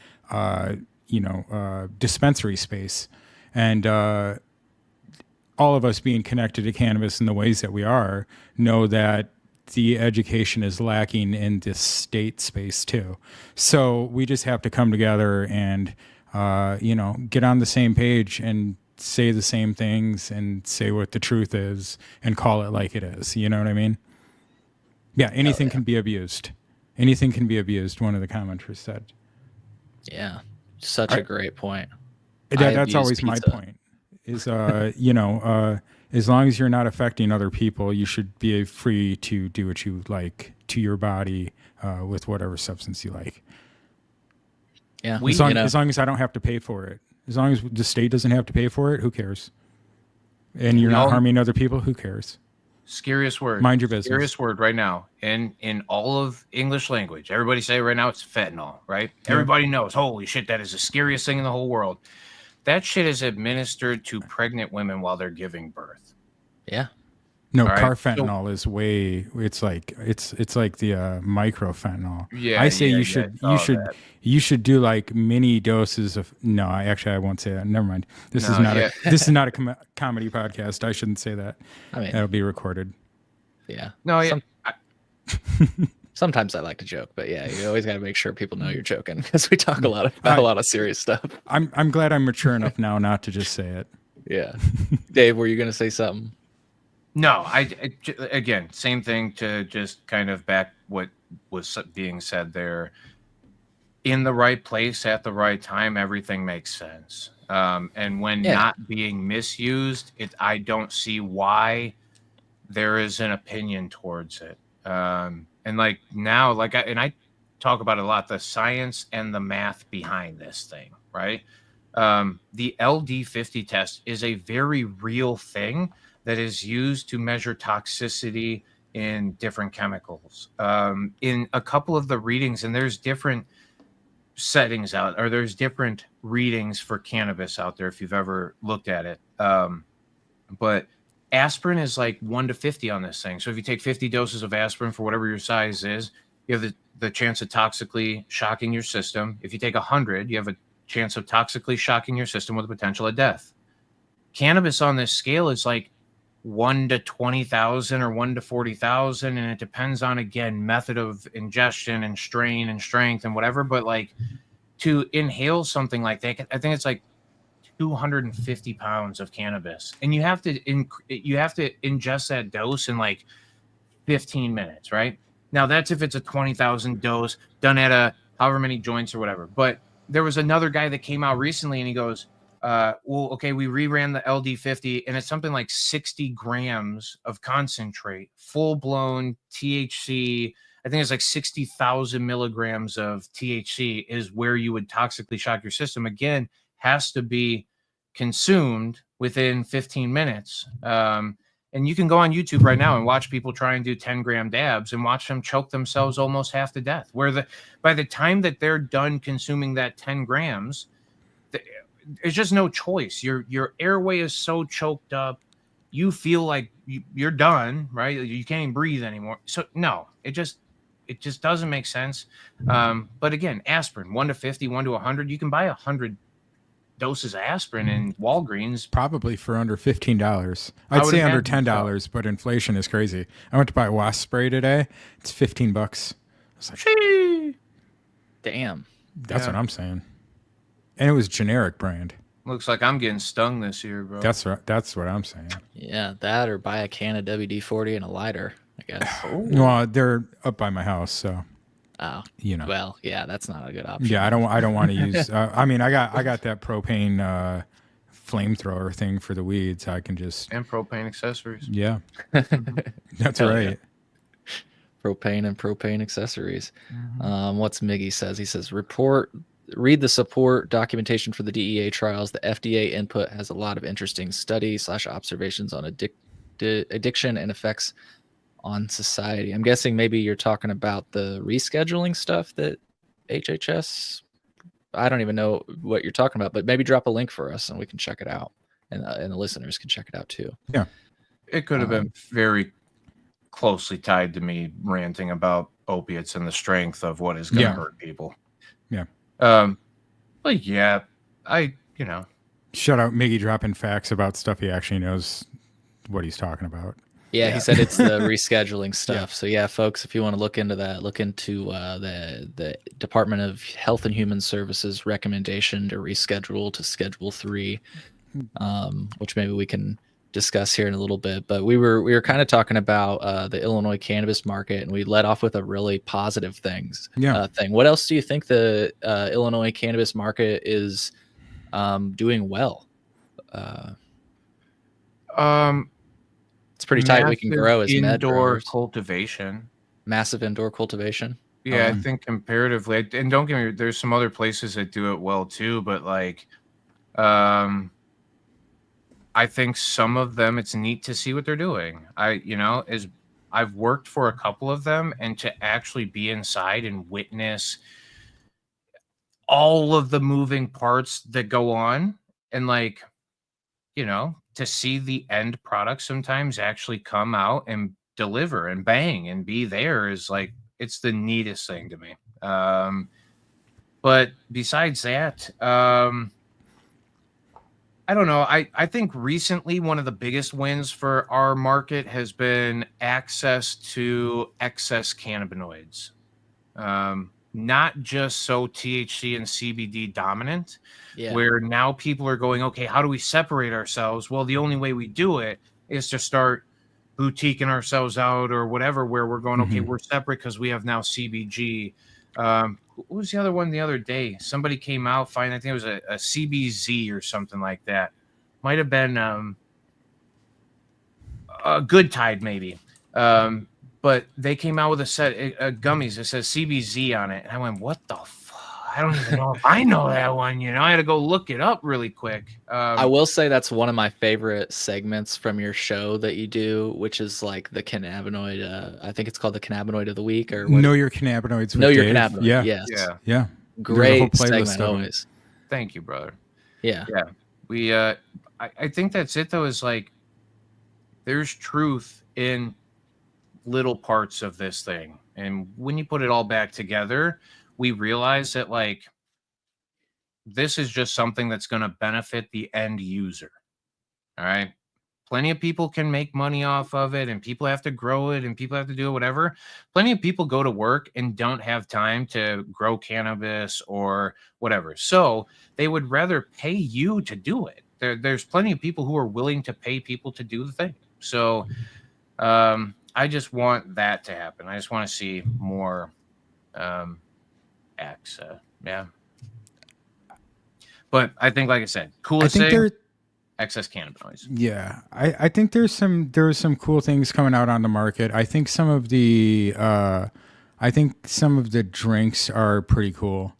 dispensary space, and all of us being connected to cannabis in the ways that we are know that the education is lacking in this state space too. So we just have to come together and get on the same page and say the same things and say what the truth is and call it like it is. You know what I mean? Yeah, anything can be abused. Anything can be abused, one of the commenters said. Yeah, such a great point. That's always my point, is, as long as you're not affecting other people, you should be free to do what you like to your body with whatever substance you like. Yeah, as long as I don't have to pay for it. As long as the state doesn't have to pay for it, who cares? And you're not harming other people, who cares? Scariest word. Mind your business. Scariest word right now in all of English language. Everybody say right now it's fentanyl, right? Yeah. Everybody knows, holy shit, that is the scariest thing in the whole world. That shit is administered to pregnant women while they're giving birth. Yeah. No, All right. carfentanil is way. It's like the microfentanyl. Yeah, I say yeah, you yeah, should I saw that. you should do like mini doses of. No, I won't say that. Never mind. This is No, not yeah. this is not a comedy podcast. I shouldn't say that. I mean, That'll be recorded. yeah. No, yeah. Sometimes I like to joke, but yeah, you always got to make sure people know you're joking because we talk a lot about a lot of serious stuff. I'm glad I'm mature enough now not to just say it. Yeah. Dave, were you going to say something? No, again, same thing to just kind of back what was being said there. In the right place at the right time, everything makes sense. And when not being misused, I don't see why there is an opinion towards it. And like now, I talk about it a lot, the science and the math behind this thing, right? The LD50 test is a very real thing that is used to measure toxicity in different chemicals. In a couple of the readings, and there's different settings out, or there's different readings for cannabis out there if you've ever looked at it. But aspirin is like 1 to 50 on this thing. So if you take 50 doses of aspirin for whatever your size is, you have the chance of toxically shocking your system. If you take 100, you have a chance of toxically shocking your system with the potential of death. Cannabis on this scale is like 1 to 20,000 or 1 to 40,000, and it depends on, again, method of ingestion and strain and strength and whatever. But like to inhale something like that, I think it's like 250 pounds of cannabis, and you have to ingest that dose in like 15 minutes, right? Now that's if it's a 20,000 dose done at a however many joints or whatever. But there was another guy that came out recently, and he goes, well, okay, we reran the LD50, and it's something like 60 grams of concentrate, full-blown THC. I think it's like 60,000 milligrams of THC is where you would toxically shock your system. Again, has to be consumed within 15 minutes. And you can go on YouTube right now and watch people try and do 10-gram dabs and watch them choke themselves almost half to death. By the time that they're done consuming that 10 grams, there's just no choice. Your airway is so choked up, you feel like you're done, right? You can't even breathe anymore. So no, it just doesn't make sense. But again, aspirin, 1 to 50, 1 to 100. You can buy 100 doses of aspirin in Walgreens, probably for under $15. I'd say under $10, so. But inflation is crazy. I went to buy wasp spray today. It's $15. I was like, damn. That's what I'm saying. And it was generic brand. Looks like I'm getting stung this year, bro. That's what I'm saying. Yeah, that or buy a can of WD-40 and a lighter, I guess. Well, they're up by my house, so. Oh, you know. Well, yeah, that's not a good option. Yeah, I don't want to use. I mean, I got that propane flamethrower thing for the weeds. I can just and propane accessories. Yeah, that's Hell right. Yeah. Propane and propane accessories. Mm-hmm. What's Miggy says? He says, read the support documentation for the DEA trials. The FDA input has a lot of interesting studies / observations on addiction and effects on society. I'm guessing maybe you're talking about the rescheduling stuff that HHS. I don't even know what you're talking about, but maybe drop a link for us and we can check it out, and the listeners can check it out too. Yeah, it could have been very closely tied to me ranting about opiates and the strength of what is going to hurt people. Yeah. But yeah, shout out Miggy dropping facts about stuff he actually knows what he's talking about. Yeah, he said it's the rescheduling stuff. So yeah, folks, if you want to look into that, look into the Department of Health and Human Services recommendation to reschedule to Schedule 3, which maybe we can discuss here in a little bit. But we were kind of talking about the Illinois cannabis market, and we led off with a really positive thing. What else do you think the Illinois cannabis market is doing well? It's pretty tight. We can grow as indoor cultivation. Massive indoor cultivation. Yeah, I think comparatively, and don't get me, there's some other places that do it well too, but like, I think some of them, it's neat to see what they're doing. I've worked for a couple of them, and to actually be inside and witness all of the moving parts that go on, and like, to see the end product sometimes actually come out and deliver and bang and be there is like, it's the neatest thing to me. But besides that, I don't know. I think recently one of the biggest wins for our market has been access to excess cannabinoids. Not just so THC and CBD dominant, Yeah. where now people are going, okay, how do we separate ourselves? Well, the only way we do it is to start boutiquing ourselves out or whatever, where we're going, okay, we're separate because we have now CBG. What was the other one the other day? Somebody came out, I think it was a CBZ or something like that. Might have been a Good Tide, maybe. But they came out with a set of gummies that says CBZ on it. And I went, what the fuck? I don't even know if I know that one. You know, I had to go look it up really quick. I will say that's one of my favorite segments from your show that you do, which is like the cannabinoid. I think it's called the cannabinoid of the week, or what? Know your cannabinoids. Know your Dave. cannabinoid. Yeah. Yes. Yeah. Yeah. Great There's a whole playlist segment of 'em. always. Thank you, brother. Yeah. Yeah. We I think that's it though, is like there's truth in little parts of this thing. And when you put it all back together, we realize that like this is just something that's going to benefit the end user. All right. Plenty of people can make money off of it, and people have to grow it, and people have to do whatever. Plenty of people go to work and don't have time to grow cannabis or whatever. So they would rather pay you to do it. There's plenty of people who are willing to pay people to do the thing. So I just want that to happen. I just want to see more access. Yeah. But I think, like I said, coolest thing, excess cannabinoids. Yeah, I think there's some cool things coming out on the market. I think some of the drinks are pretty cool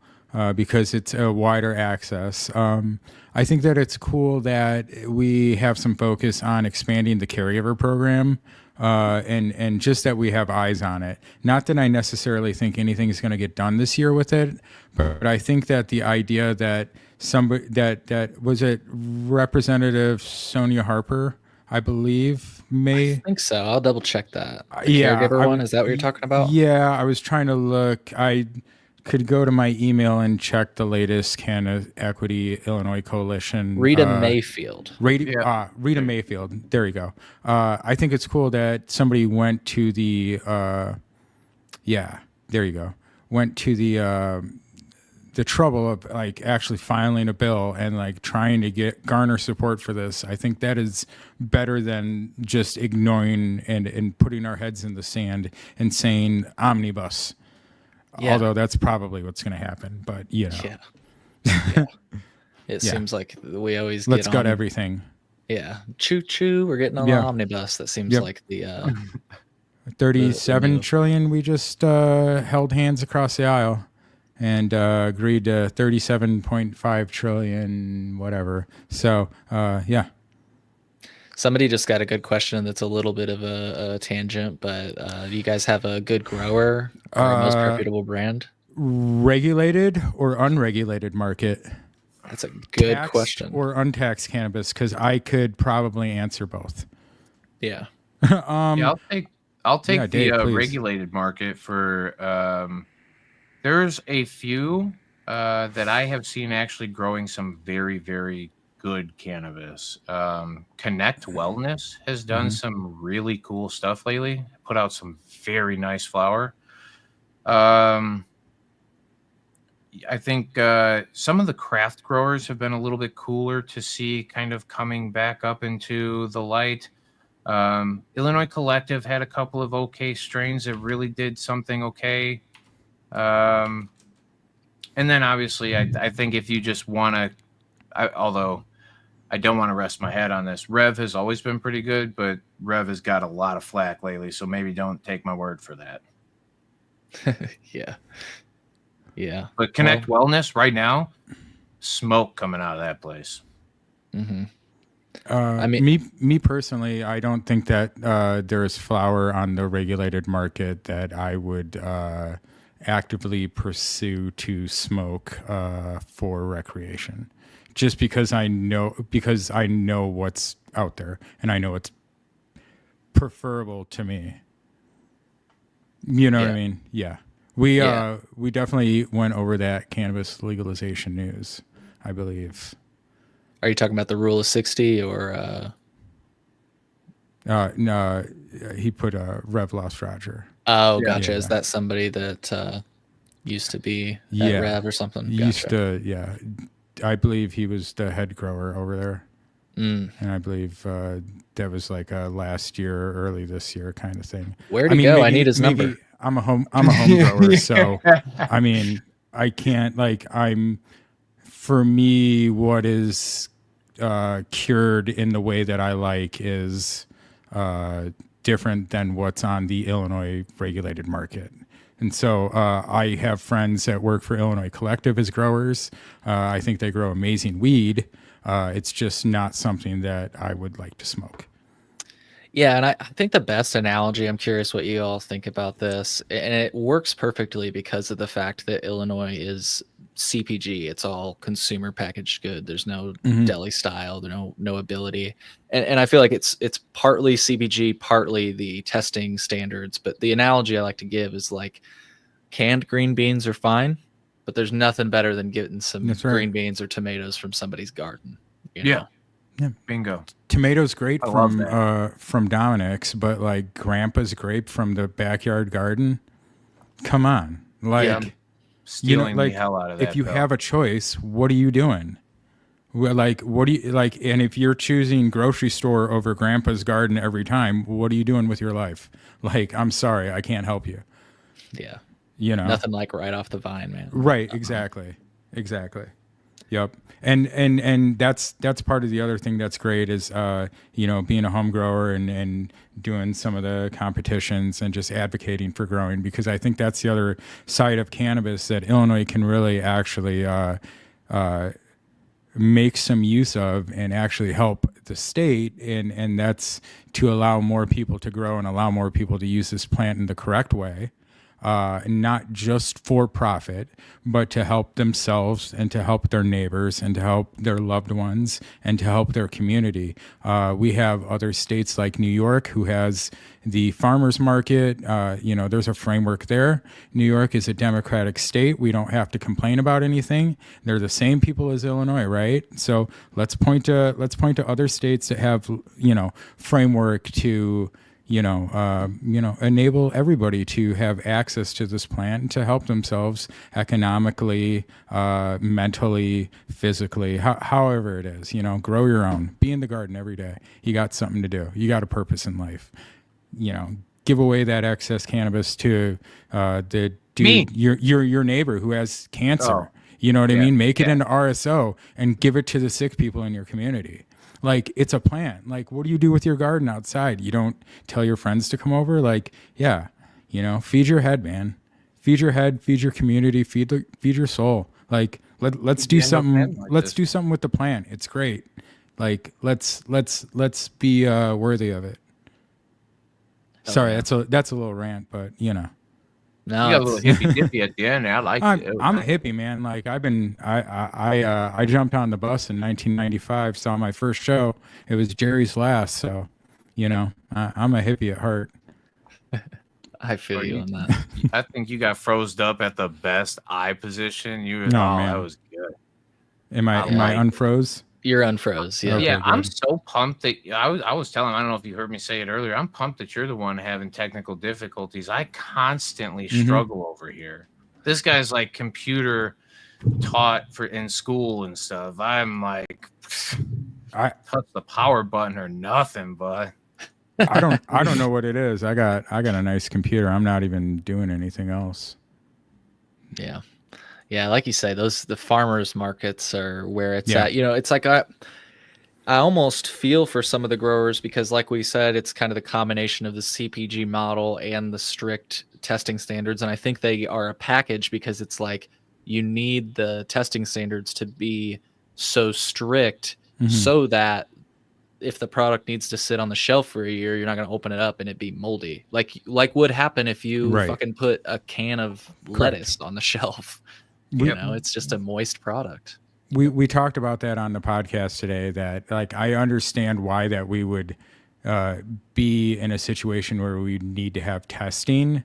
because it's a wider access. I think that it's cool that we have some focus on expanding the caregiver program. And just that we have eyes on it. Not that I necessarily think anything is going to get done this year with it, but I think that the idea that somebody that was it Representative Sonia Harper, I believe, I think so. I'll double check that. The Yeah, caregiver one, is that what you're talking about? Yeah, I was trying to look. I could go to my email and check the latest Canada Equity Illinois Coalition. Rita Mayfield. Rita Mayfield. There you go. I think it's cool that somebody went to the the trouble of like actually filing a bill and like trying to garner support for this. I think that is better than just ignoring and putting our heads in the sand and saying omnibus. Yeah. Although that's probably what's going to happen, but you know. Yeah. It seems like we always Let's get gut on, everything. Yeah. Choo choo. We're getting on the omnibus. That seems like the 37 trillion. We just held hands across the aisle and agreed to 37.5 trillion, whatever. So, yeah. Somebody just got a good question that's a little bit of a tangent, but do you guys have a good grower or a most reputable brand? Regulated or unregulated market? That's a good Taxed question. Or untaxed cannabis, because I could probably answer both. Yeah. I'll take the Dave, please. regulated market for. There's a few that I have seen actually growing some very, very good cannabis. Connect Wellness has done some really cool stuff lately. Put out some very nice flower. I think some of the craft growers have been a little bit cooler to see kind of coming back up into the light. Illinois Collective had a couple of okay strains that really did something okay. And then obviously I think if you just want to, although I don't want to rest my head on this, Rev has always been pretty good, but Rev has got a lot of flack lately, so maybe don't take my word for that. Yeah. But Connect Wellness right now, smoke coming out of that place. Mm-hmm. I mean, me personally, I don't think that there is flower on the regulated market that I would actively pursue to smoke for recreation, just because I know what's out there and I know it's preferable to me. You know what I mean? Yeah. We definitely went over that cannabis legalization news, I believe. Are you talking about the rule of 60 or No, he put Rev Lost Roger. Oh, gotcha. Yeah. Is that somebody that used to be at Yeah. Rev or something? He used to, yeah. I believe he was the head grower over there. And I believe that was like a last year, early this year kind of thing. Where'd he go? I need his maybe number. I'm a home grower, so I mean, I can't for me, what is cured in the way that I like is different than what's on the Illinois regulated market. And so I have friends that work for Illinois Collective as growers. I think they grow amazing weed. It's just not something that I would like to smoke. Yeah, and I think the best analogy, I'm curious what you all think about this, and it works perfectly because of the fact that Illinois is CPG. It's all consumer packaged good. There's no deli style, there's no ability. And I feel like it's partly CPG, partly the testing standards. But the analogy I like to give is like canned green beans are fine, but there's nothing better than getting some green beans or tomatoes from somebody's garden. You know? Yeah, bingo. Tomatoes great from Dominic's, but like Grandpa's grape from the backyard garden. Come on, like stealing the hell out of that. If you have a choice, what are you doing? Well, like, what do you like? And if you're choosing grocery store over Grandpa's garden every time, what are you doing with your life? Like, I'm sorry, I can't help you. Yeah, nothing like right off the vine, man. Right, exactly. Yep. And that's part of the other thing that's great is being a home grower and doing some of the competitions and just advocating for growing, because I think that's the other side of cannabis that Illinois can really actually make some use of and actually help the state, and that's to allow more people to grow and allow more people to use this plant in the correct way. Not just for profit, but to help themselves and to help their neighbors and to help their loved ones and to help their community. We have other states like New York who has the farmers market. There's a framework there. New York is a Democratic state. We don't have to complain about anything. They're the same people as Illinois, right? So let's point to other states that have, framework to enable everybody to have access to this plant and to help themselves economically, mentally, physically, however it is, grow your own, be in the garden every day. You got something to do. You got a purpose in life, give away that excess cannabis to the dude, your neighbor who has cancer. You know what I mean? Make it into RSO and give it to the sick people in your community. Like, it's a plant. Like, what do you do with your garden outside? You don't tell your friends to come over? Like, feed your head, man. Feed your head, feed your community, feed your soul. Like, let's do something. Let's do something with the plant. It's great. Like, let's be worthy of it. Sorry, that's a little rant, but No, you got a little hippie dippy at the end. I like it. I'm a hippie, man. Like, I jumped on the bus in 1995, saw my first show. It was Jerry's Last, so I'm a hippie at heart. I feel you on that. I think you got froze up at the best eye position. Man. That was good. Am I unfroze? You're unfroze. Yeah. Okay, yeah, good. I'm so pumped that I was telling, I don't know if you heard me say it earlier. I'm pumped that you're the one having technical difficulties. I constantly struggle over here. This guy's like computer taught in school and stuff. I'm like, I touch the power button or nothing, but I don't know what it is. I got a nice computer. I'm not even doing anything else. Yeah. Yeah, like you say, the farmers markets are where it's at. It's like I almost feel for some of the growers because, like we said, it's kind of the combination of the CPG model and the strict testing standards. And I think they are a package because it's like you need the testing standards to be so strict so that if the product needs to sit on the shelf for a year, you're not going to open it up and it be moldy. Like would happen if you Right. fucking put a can of lettuce on the shelf. You know, it's just a moist product. We talked about that on the podcast today, that like I understand why that we would be in a situation where we need to have testing,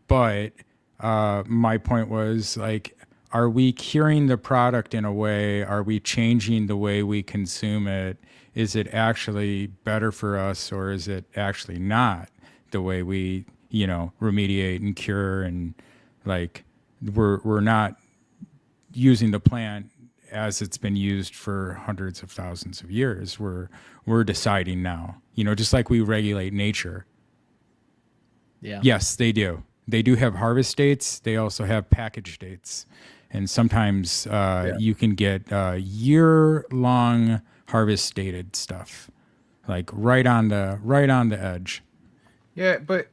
but my point was like, are we curing the product in a way? Are we changing the way we consume it? Is it actually better for us, or is it actually not the way we, you know, remediate and cure? And like we're not using the plant as it's been used for hundreds of thousands of years. We're deciding now, you know, just like we regulate nature. Yeah. Yes, they do. They do have harvest dates. They also have package dates. And sometimes you can get year-long harvest dated stuff, like right on the edge. Yeah, but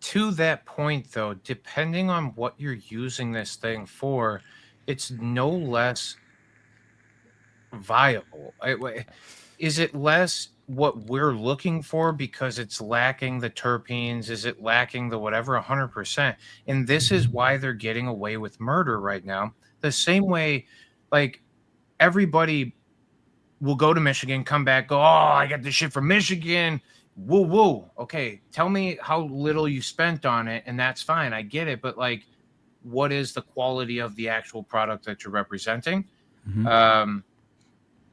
to that point, though, depending on what you're using this thing for, it's no less viable. Is it less what we're looking for because it's lacking the terpenes? Is it lacking the whatever? 100%. And this is why they're getting away with murder right now. The same way, like, everybody will go to Michigan, come back, go, oh, I got this shit from Michigan. Woo woo. Okay, tell me how little you spent on it, and that's fine. I get it, but like, what is the quality of the actual product that you're representing? Mm-hmm.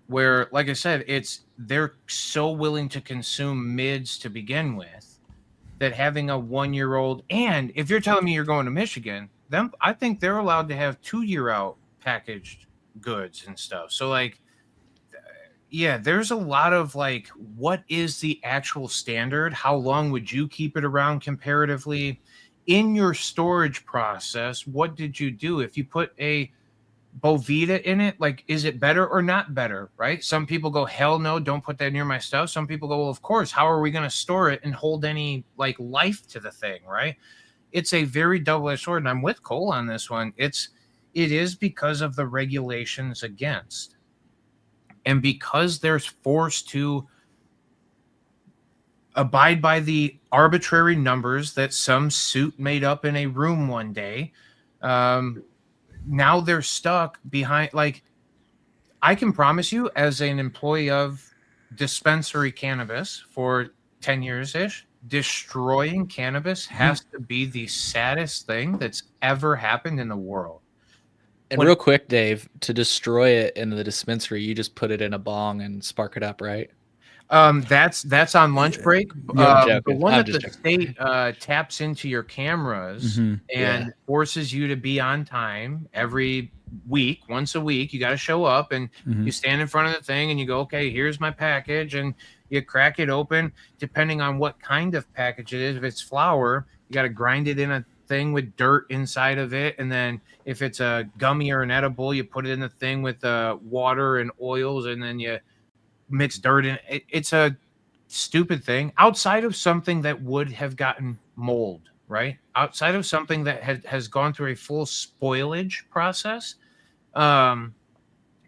Where, like I said, they're so willing to consume mids to begin with that having a 1-year-old, and if you're telling me you're going to Michigan, then I think they're allowed to have 2-year out packaged goods and stuff. So like, yeah, there's a lot of like, what is the actual standard? How long would you keep it around comparatively? In your storage process, what did you do? If you put a Bovita in it, like, is it better or not better, right? Some people go, hell no, don't put that near my stuff. Some people go, well, of course, how are we going to store it and hold any like life to the thing, right? It's a very double-edged sword, and I'm with Cole on this one. It is because of the regulations against. And because they're forced to abide by the arbitrary numbers that some suit made up in a room one day, now they're stuck behind. Like, I can promise you, as an employee of dispensary cannabis for 10 years-ish, destroying cannabis has to be the saddest thing that's ever happened in the world. And real quick, Dave, to destroy it in the dispensary, you just put it in a bong and spark it up, right? That's on lunch break. Yeah, the one that the state taps into your cameras and forces you to be on time every week, once a week. You got to show up, and you stand in front of the thing and you go, okay, here's my package, and you crack it open. Depending on what kind of package it is, if it's flour, you got to grind it in a thing with dirt inside of it, and then if it's a gummy or an edible, you put it in the thing with water and oils, and then you mix dirt in it. It's a stupid thing outside of something that would have gotten mold, right? Outside of something that has gone through a full spoilage process.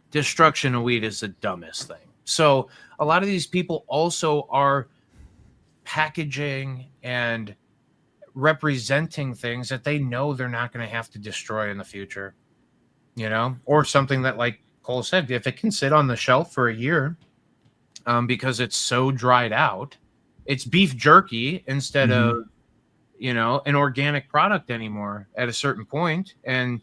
Destruction of weed is the dumbest thing. So a lot of these people also are packaging and representing things that they know they're not going to have to destroy in the future, you know, or something that, like Cole said, if it can sit on the shelf for a year, because it's so dried out, it's beef jerky instead of, you know, an organic product anymore at a certain point. And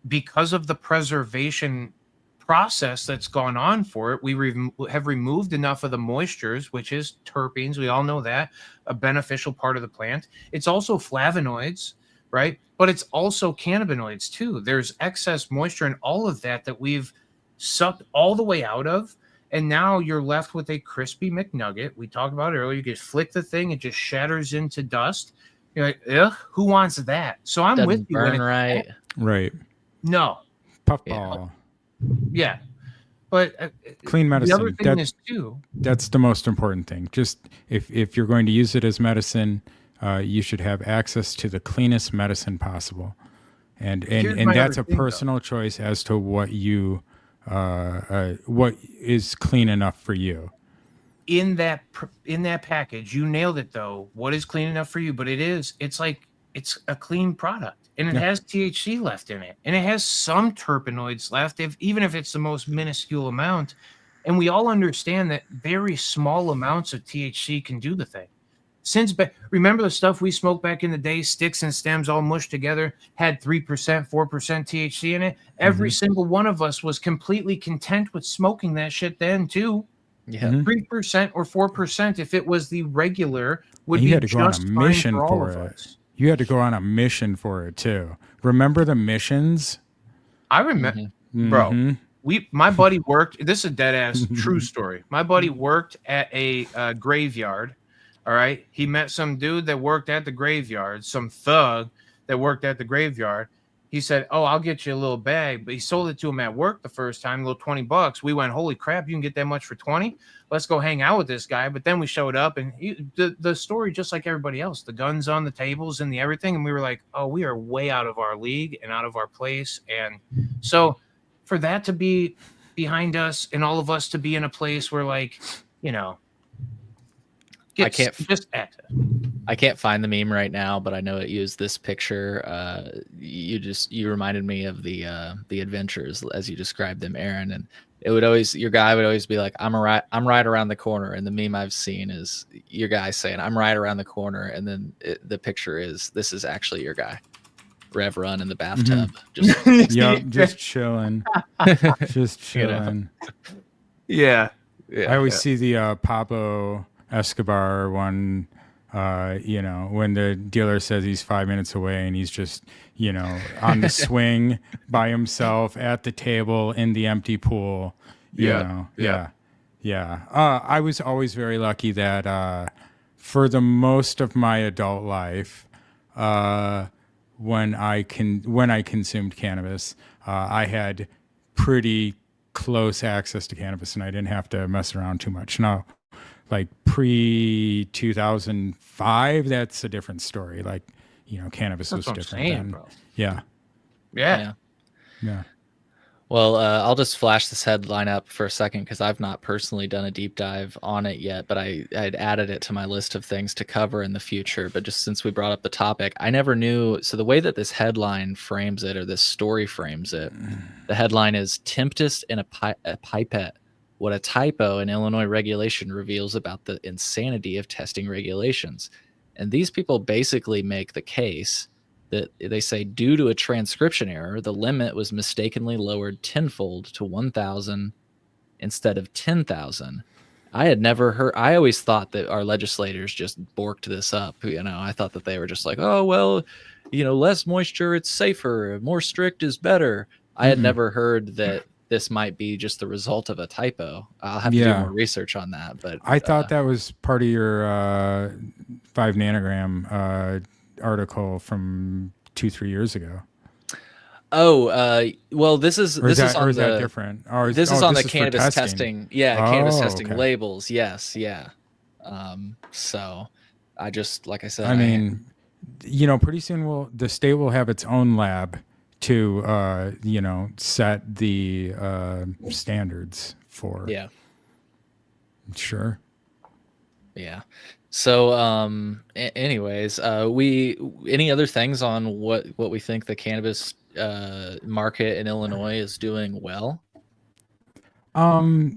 because of the preservation process that's gone on for it, we have removed enough of the moistures, which is terpenes. We all know that, a beneficial part of the plant. It's also flavonoids, right? But it's also cannabinoids too. There's excess moisture and all of that we've sucked all the way out of. And now you're left with a crispy McNugget. We talked about it earlier. You just flick the thing, it just shatters into dust. You're like, ugh, who wants that? So I'm Doesn't with you. burn right. Right. No. Puffball. Yeah. But Clean medicine. The other thing is too. That's the most important thing. Just if you're going to use it as medicine, you should have access to the cleanest medicine possible. And that's a personal choice as to what you what is clean enough for you. In that package, you nailed it though. What is clean enough for you? But it's a clean product, and it has THC left in it, and it has some terpenoids left, even if it's the most minuscule amount. And we all understand that very small amounts of THC can do the thing. Remember the stuff we smoked back in the day, sticks and stems all mushed together, had 3%, 4% THC in it. Every single one of us was completely content with smoking that shit then too. Yeah. 3% or 4%, if it was the regular, would be you had to go on just a fine mission for all for of it. us. You had to go on a mission for it too. Remember the missions? I remember, bro. My buddy worked. This is a dead ass true story. My buddy worked at a graveyard. All right, he met some dude that worked at the graveyard, some thug that worked at the graveyard. He said, "Oh, I'll get you a little bag," but he sold it to him at work the first time, a little $20. We went, "Holy crap, you can get that much for 20? Let's go hang out with this guy." But then we showed up, and the story, just like everybody else, the guns on the tables and the everything, and we were like, "Oh, we are way out of our league and out of our place." And so, for that to be behind us, and all of us to be in a place where, like, you know, I can't find the meme right now, but I know it used this picture. You reminded me of the adventures as you described them, Aaron, and your guy would always be like, I'm right around the corner, and the meme I've seen is your guy saying, "I'm right around the corner," and then the picture is this is actually your guy, Rev Run in the bathtub, just chilling, just chilling. Yeah. I always see the Pablo Escobar one, when the dealer says he's 5 minutes away and he's just, on the swing by himself at the table in the empty pool. Yeah. I was always very lucky that for the most of my adult life, when I consumed cannabis, I had pretty close access to cannabis and I didn't have to mess around too much. Now, like pre 2005, that's a different story. Like, cannabis was different then. Bro. Yeah. Well, I'll just flash this headline up for a second because I've not personally done a deep dive on it yet, but I'd added it to my list of things to cover in the future. But just since we brought up the topic, I never knew. So the way that this headline frames it, or this story frames it, the headline is "Tempest in a Pipette: What a Typo in Illinois Regulation Reveals About the Insanity of Testing Regulations." And these people basically make the case that they say, due to a transcription error, the limit was mistakenly lowered tenfold to 1,000 instead of 10,000. I had never heard. I always thought that our legislators just borked this up. I thought that they were just like, "Oh, well, less moisture, it's safer. More strict is better." I had never heard that this might be just the result of a typo. I'll have to do more research on that. But I thought that was part of your 5 nanogram article from 2-3 years ago. Well, this is that different? This is on the cannabis testing. Yeah, cannabis testing labels. Yes, yeah. So I just, like I said, I mean, pretty soon the state will have its own lab to set the standards for. Yeah. Sure. Yeah. So, anyways, any other things on what we think the cannabis market in Illinois is doing well? There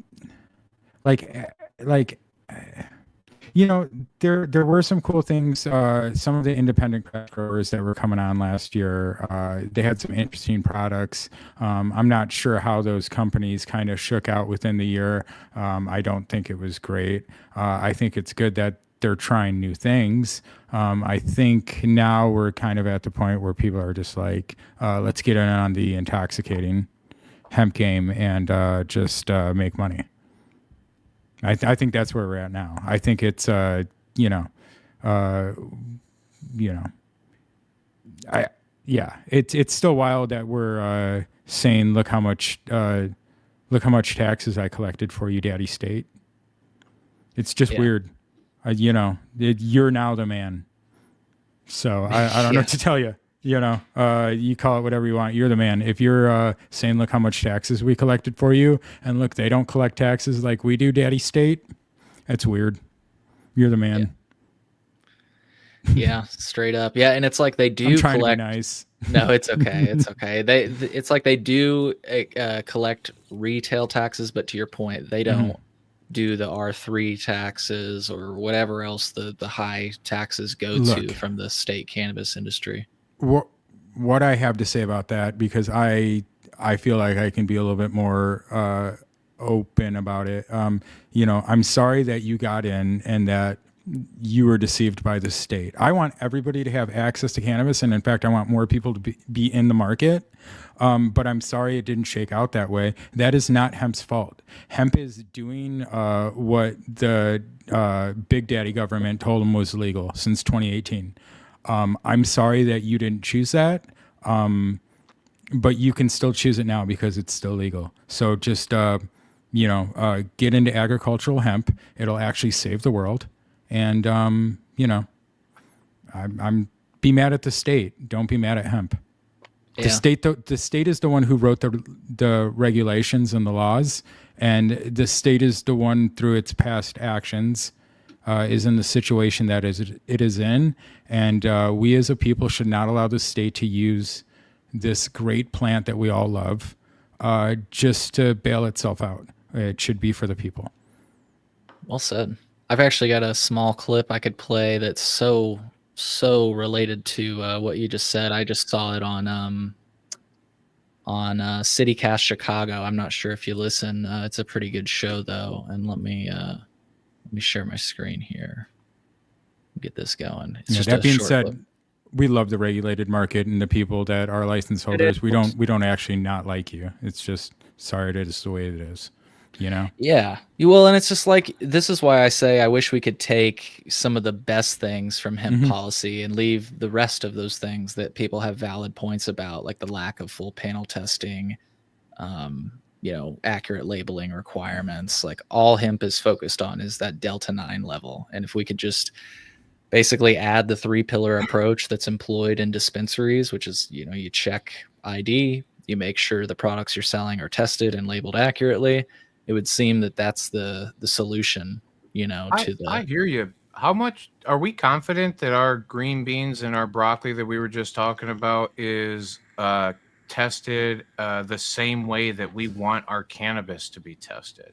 were some cool things. Some of the independent craft growers that were coming on last year, they had some interesting products. I'm not sure how those companies kind of shook out within the year. I don't think it was great. I think it's good that they're trying new things. I think now we're kind of at the point where people are just like, let's get in on the intoxicating hemp game and just make money. I think that's where we're at now. I think it's it's still wild that we're saying look how much taxes I collected for you, Daddy State. It's just weird. You're now the man. So I don't know what to tell you. You know, you call it whatever you want. You're the man. If you're saying, look how much taxes we collected for you, and look, they don't collect taxes like we do, Daddy State, that's weird. You're the man. Yeah, straight up. Yeah, and it's like they do I'm trying collect. to be nice. No, it's okay. It's okay. It's like they do collect retail taxes, but to your point, they don't do the R3 taxes or whatever else the high taxes go to Look. from the state cannabis industry. What I have to say about that, because I feel like I can be a little bit more open about it. You know, I'm sorry that you got in and that you were deceived by the state. I want everybody to have access to cannabis, and in fact, I want more people to be in the market. But I'm sorry it didn't shake out that way. That is not hemp's fault. Hemp is doing what the Big Daddy government told them was legal since 2018. I'm sorry that you didn't choose that, but you can still choose it now because it's still legal. So just, you know, get into agricultural hemp. It'll actually save the world. And, you know, I'm be mad at the state. Don't be mad at hemp. Yeah. The state is the one who wrote the regulations and the laws, and the state is the one through its past actions is in the situation that it is in, and we as a people should not allow the state to use this great plant that we all love just to bail itself out. It should be for the people. Well said. I've actually got a small clip I could play that's so related to what you just said. I just saw it on CityCast Chicago. I'm not sure if you listen. It's a pretty good show though. And let me share my screen here. Get this going. It's just that a being short said, clip. we love the regulated market and the people that are license holders. We don't actually not like you. It's just sorry, it is the way it is. You know? Yeah. Well, and it's just like, this is why I say I wish we could take some of the best things from hemp policy and leave the rest of those things that people have valid points about, like the lack of full panel testing, you know, accurate labeling requirements. Like all hemp is focused on is that Delta 9 level. And if we could just basically add the 3-pillar approach that's employed in dispensaries, which is, you know, you check ID, you make sure the products you're selling are tested and labeled accurately. It would seem that that's the solution, you know, to the. I hear you. How much are we confident that our green beans and our broccoli that we were just talking about is tested the same way that we want our cannabis to be tested?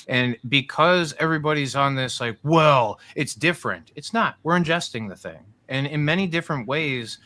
And because everybody's on this, like, well, it's different. It's not. We're ingesting the thing. And in many different ways,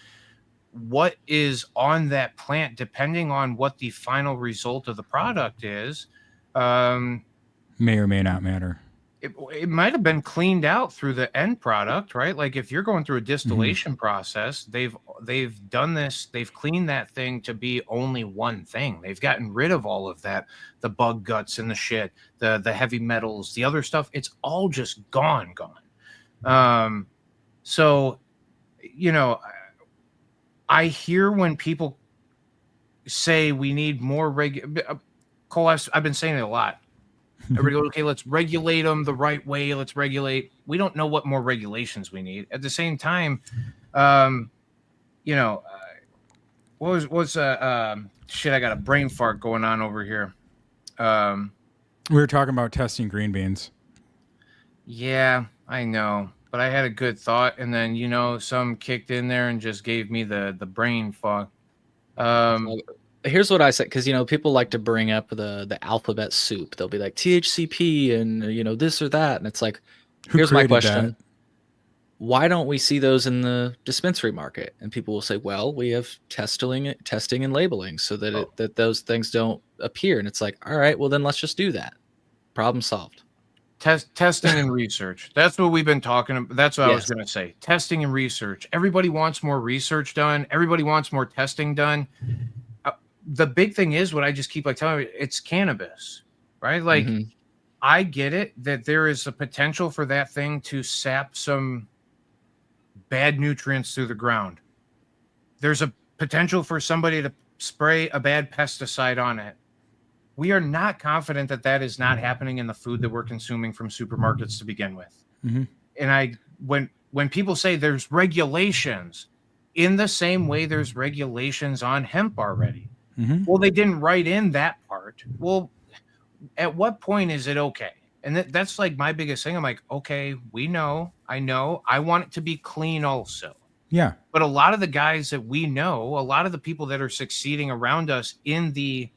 what is on that plant, depending on what the final result of the product is, may or may not matter. It might have been cleaned out through the end product, right? Like if you're going through a distillation process, they've done this, they've cleaned that thing to be only one thing. They've gotten rid of all of that, the bug guts and the shit, the heavy metals, the other stuff. It's all just gone. So, you know, I hear when people say we need more Cole, I've been saying it a lot. Everybody goes, okay, let's regulate them the right way. Let's regulate. We don't know what more regulations we need. At the same time, you know, shit, I got a brain fart going on over here. We were talking about testing green beans. Yeah, I know. But I had a good thought, and then, you know, some kicked in there and just gave me the brain fuck. Here's what I said, because, you know, people like to bring up the alphabet soup. They'll be like THCP and, you know, this or that. And it's like, here's my question. Why don't we see those in the dispensary market? And people will say, well, we have testing and labeling so that that those things don't appear. And it's like, all right, well, then let's just do that. Problem solved. Testing and research. That's what we've been talking about. That's what I was going to say. Testing and research. Everybody wants more research done. Everybody wants more testing done. The big thing is what I just keep like telling you, it's cannabis, right? Like I get it that there is a potential for that thing to sap some bad nutrients through the ground. There's a potential for somebody to spray a bad pesticide on it. We are not confident that that is not happening in the food that we're consuming from supermarkets to begin with. And when people say there's regulations, in the same way there's regulations on hemp already. Mhm. Well, they didn't write in that part. Well, at what point is it okay? And that's like my biggest thing. I'm like, okay, I know, I want it to be clean also. Yeah. But a lot of the guys that we know, a lot of the people that are succeeding around us in the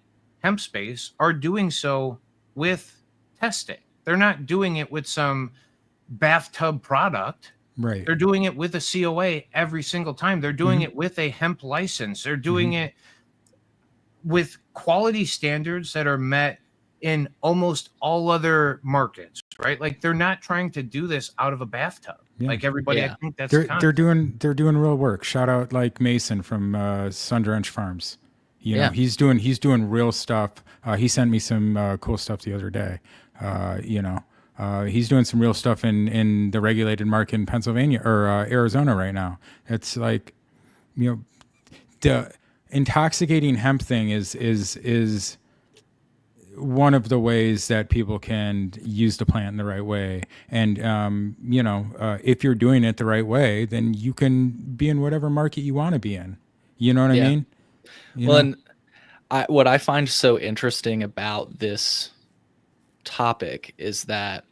hemp space are doing so with testing. They're not doing it with some bathtub product. Right. They're doing it with a COA every single time. They're doing it with a hemp license. They're doing it with quality standards that are met in almost all other markets, right? Like they're not trying to do this out of a bathtub. Yeah. Like everybody, Yeah. I think that's They're doing real work. Shout out like Mason from Sundrench Farms. You know, Yeah. he's doing real stuff. He sent me some cool stuff the other day. You know, he's doing some real stuff in the regulated market in Pennsylvania or Arizona right now. It's like, you know, the intoxicating hemp thing is one of the ways that people can use the plant in the right way. And, you know, if you're doing it the right way, then you can be in whatever market you want to be in. You know what I mean? You Well, know? and what I find so interesting about this topic is that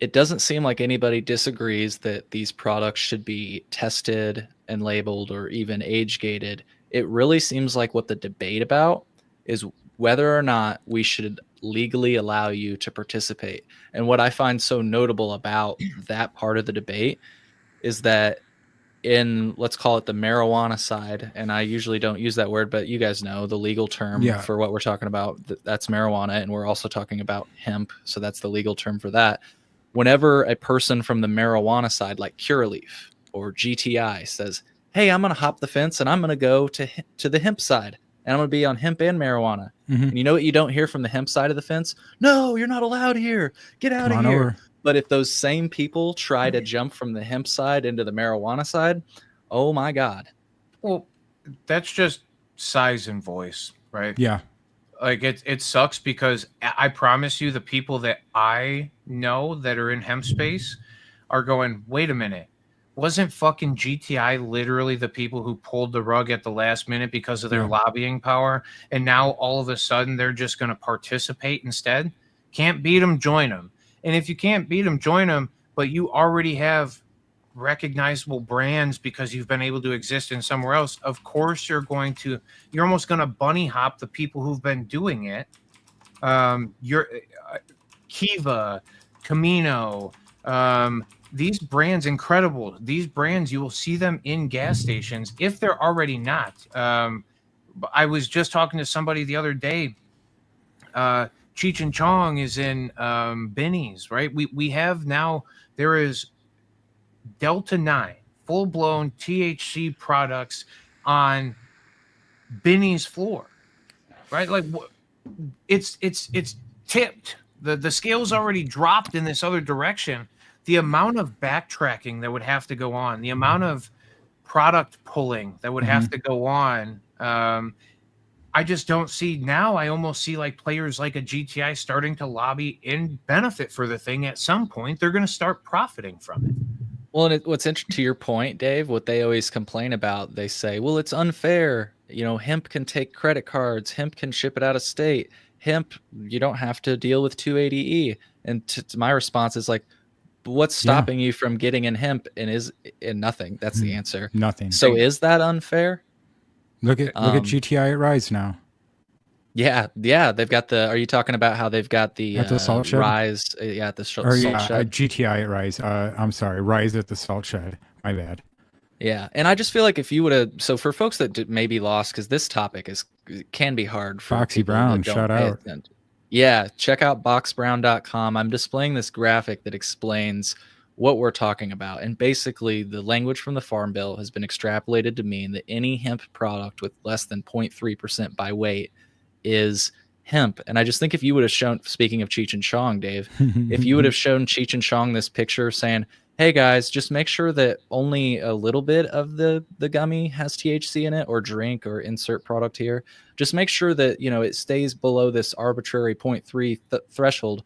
it doesn't seem like anybody disagrees that these products should be tested and labeled or even age gated. It really seems like what the debate about is whether or not we should legally allow you to participate. And what I find so notable about that part of the debate is that in, let's call it the marijuana side, and I usually don't use that word, but you guys know the legal term Yeah. for what we're talking about, that's marijuana, and we're also talking about hemp, so that's the legal term for that. Whenever a person from the marijuana side, like Curaleaf or GTI, says, hey, I'm going to hop the fence and I'm going to go to the hemp side, and I'm going to be on hemp and marijuana. Mhm. And you know what you don't hear from the hemp side of the fence? No, you're not allowed here. Get out Come of on here. over. But if those same people try to jump from the hemp side into the marijuana side, oh my God. Well, that's just size and voice, right? Yeah. Like it sucks because I promise you the people that I know that are in hemp space are going, wait a minute. Wasn't fucking GTI literally the people who pulled the rug at the last minute because of their Yeah. lobbying power? And now all of a sudden they're just going to participate instead? Can't beat them, join them. And if you can't beat them, join them, but you already have recognizable brands because you've been able to exist in somewhere else. Of course, you're almost going to bunny hop the people who've been doing it. You're Kiva, Camino, these brands, incredible. These brands, you will see them in gas stations if they're already not. I was just talking to somebody the other day. Cheech and Chong is in Benny's, right? We have now, there is Delta 9 full-blown THC products on Benny's floor, right? Like it's tipped. The scale's already dropped in this other direction. The amount of backtracking that would have to go on, the amount of product pulling that would have to go on. I just don't see now. I almost see like players like a GTI starting to lobby and benefit for the thing. At some point, they're going to start profiting from it. Well, and what's interesting to your point, Dave, what they always complain about, they say, well, it's unfair. You know, hemp can take credit cards. Hemp can ship it out of state. Hemp, you don't have to deal with 280E. And to my response is like, what's stopping you from getting in hemp? And nothing. That's the answer. Nothing. So is that unfair? Look at GTI at Rise now. Yeah, they've got the. Are you talking about how they've got the, At the Salt Shed? Rise? At the Salt Shed. GTI at Rise. I'm sorry, Rise at the Salt Shed. My bad. Yeah, and I just feel like if you would have, so for folks that may be lost, because this topic can be hard for Foxy people Brown, that don't shout pay out. attention. Yeah, check out boxbrown.com. I'm displaying this graphic that explains what we're talking about. And basically, the language from the Farm Bill has been extrapolated to mean that any hemp product with less than 0.3% by weight is hemp. And I just think if you would have shown, speaking of Cheech and Chong, Dave, if you would have shown Cheech and Chong this picture saying, hey guys, just make sure that only a little bit of the gummy has THC in it, or drink or insert product here. Just make sure that, you know, it stays below this arbitrary 0.3 threshold.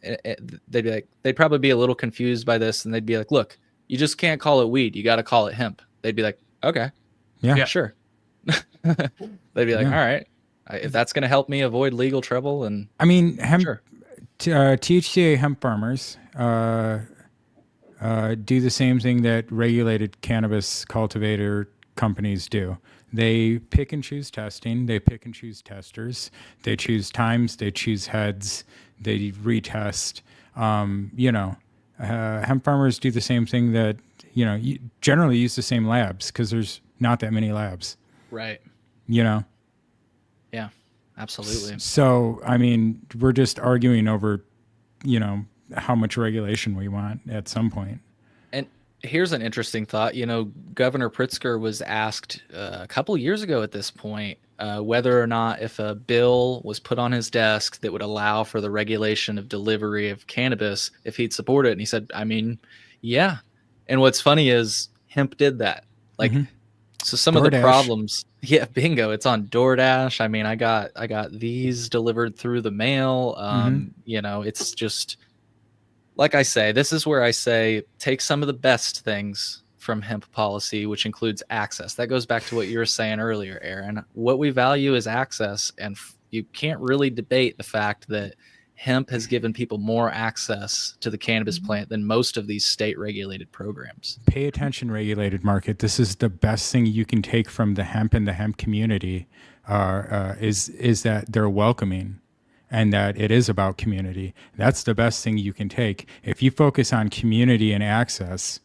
They'd be like, they'd probably be a little confused by this, and they'd be like, look, you just can't call it weed. You got to call it hemp. They'd be like, Okay. Yeah. Sure. They'd be like, Yeah. all right, if that's going to help me avoid legal trouble, and I mean, hemp, sure. THCA hemp farmers do the same thing that regulated cannabis cultivator companies do. They pick and choose testing. They pick and choose testers. They choose times. They choose heads. They retest. Hemp farmers do the same thing that, generally use the same labs because there's not that many labs, Right. Yeah, Absolutely. So, I mean, we're just arguing over, how much regulation we want at some point. And here's an interesting thought. Governor Pritzker was asked a couple years ago at this point whether or not if a bill was put on his desk that would allow for the regulation of delivery of cannabis, if he'd support it. And he said, I mean, yeah. And what's funny is hemp did that. Like, so some of the DoorDash. problems, yeah, bingo. It's on DoorDash. I mean, I got these delivered through the mail. It's just, like I say, this is where I say take some of the best things from hemp policy, which includes access. That goes back to what you were saying earlier, Aaron. What we value is access, and you can't really debate the fact that hemp has given people more access to the cannabis plant than most of these state regulated programs. Pay attention, regulated market. This is the best thing you can take from the hemp and the hemp community is that they're welcoming and that it is about community. That's the best thing you can take. If you focus on community and access,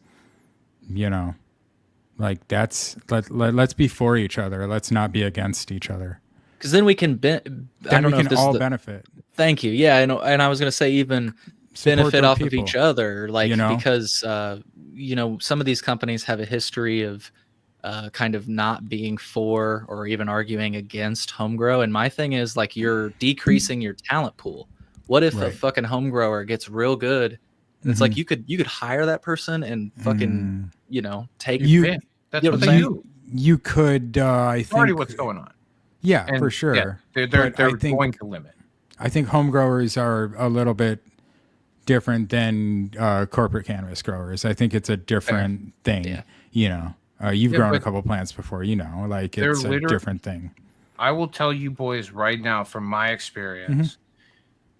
let's be for each other. Let's not be against each other. Because then we can benefit. Thank you. Yeah, and I was going to say even Support benefit their off people. of each other, because some of these companies have a history of kind of not being for or even arguing against home grow. And my thing is, like, you're decreasing your talent pool. What if a fucking home grower gets real good? And it's like you could hire that person and fucking take Yeah, that's what they do. You could. I think Already what's going on. Yeah, And, for sure. yeah, they're But I think- going to limit. I think home growers are a little bit different than corporate cannabis growers. I think it's a different thing. Yeah. You've Yeah, grown a but couple plants before. Like they're it's a literally- different thing. I will tell you boys right now from my experience,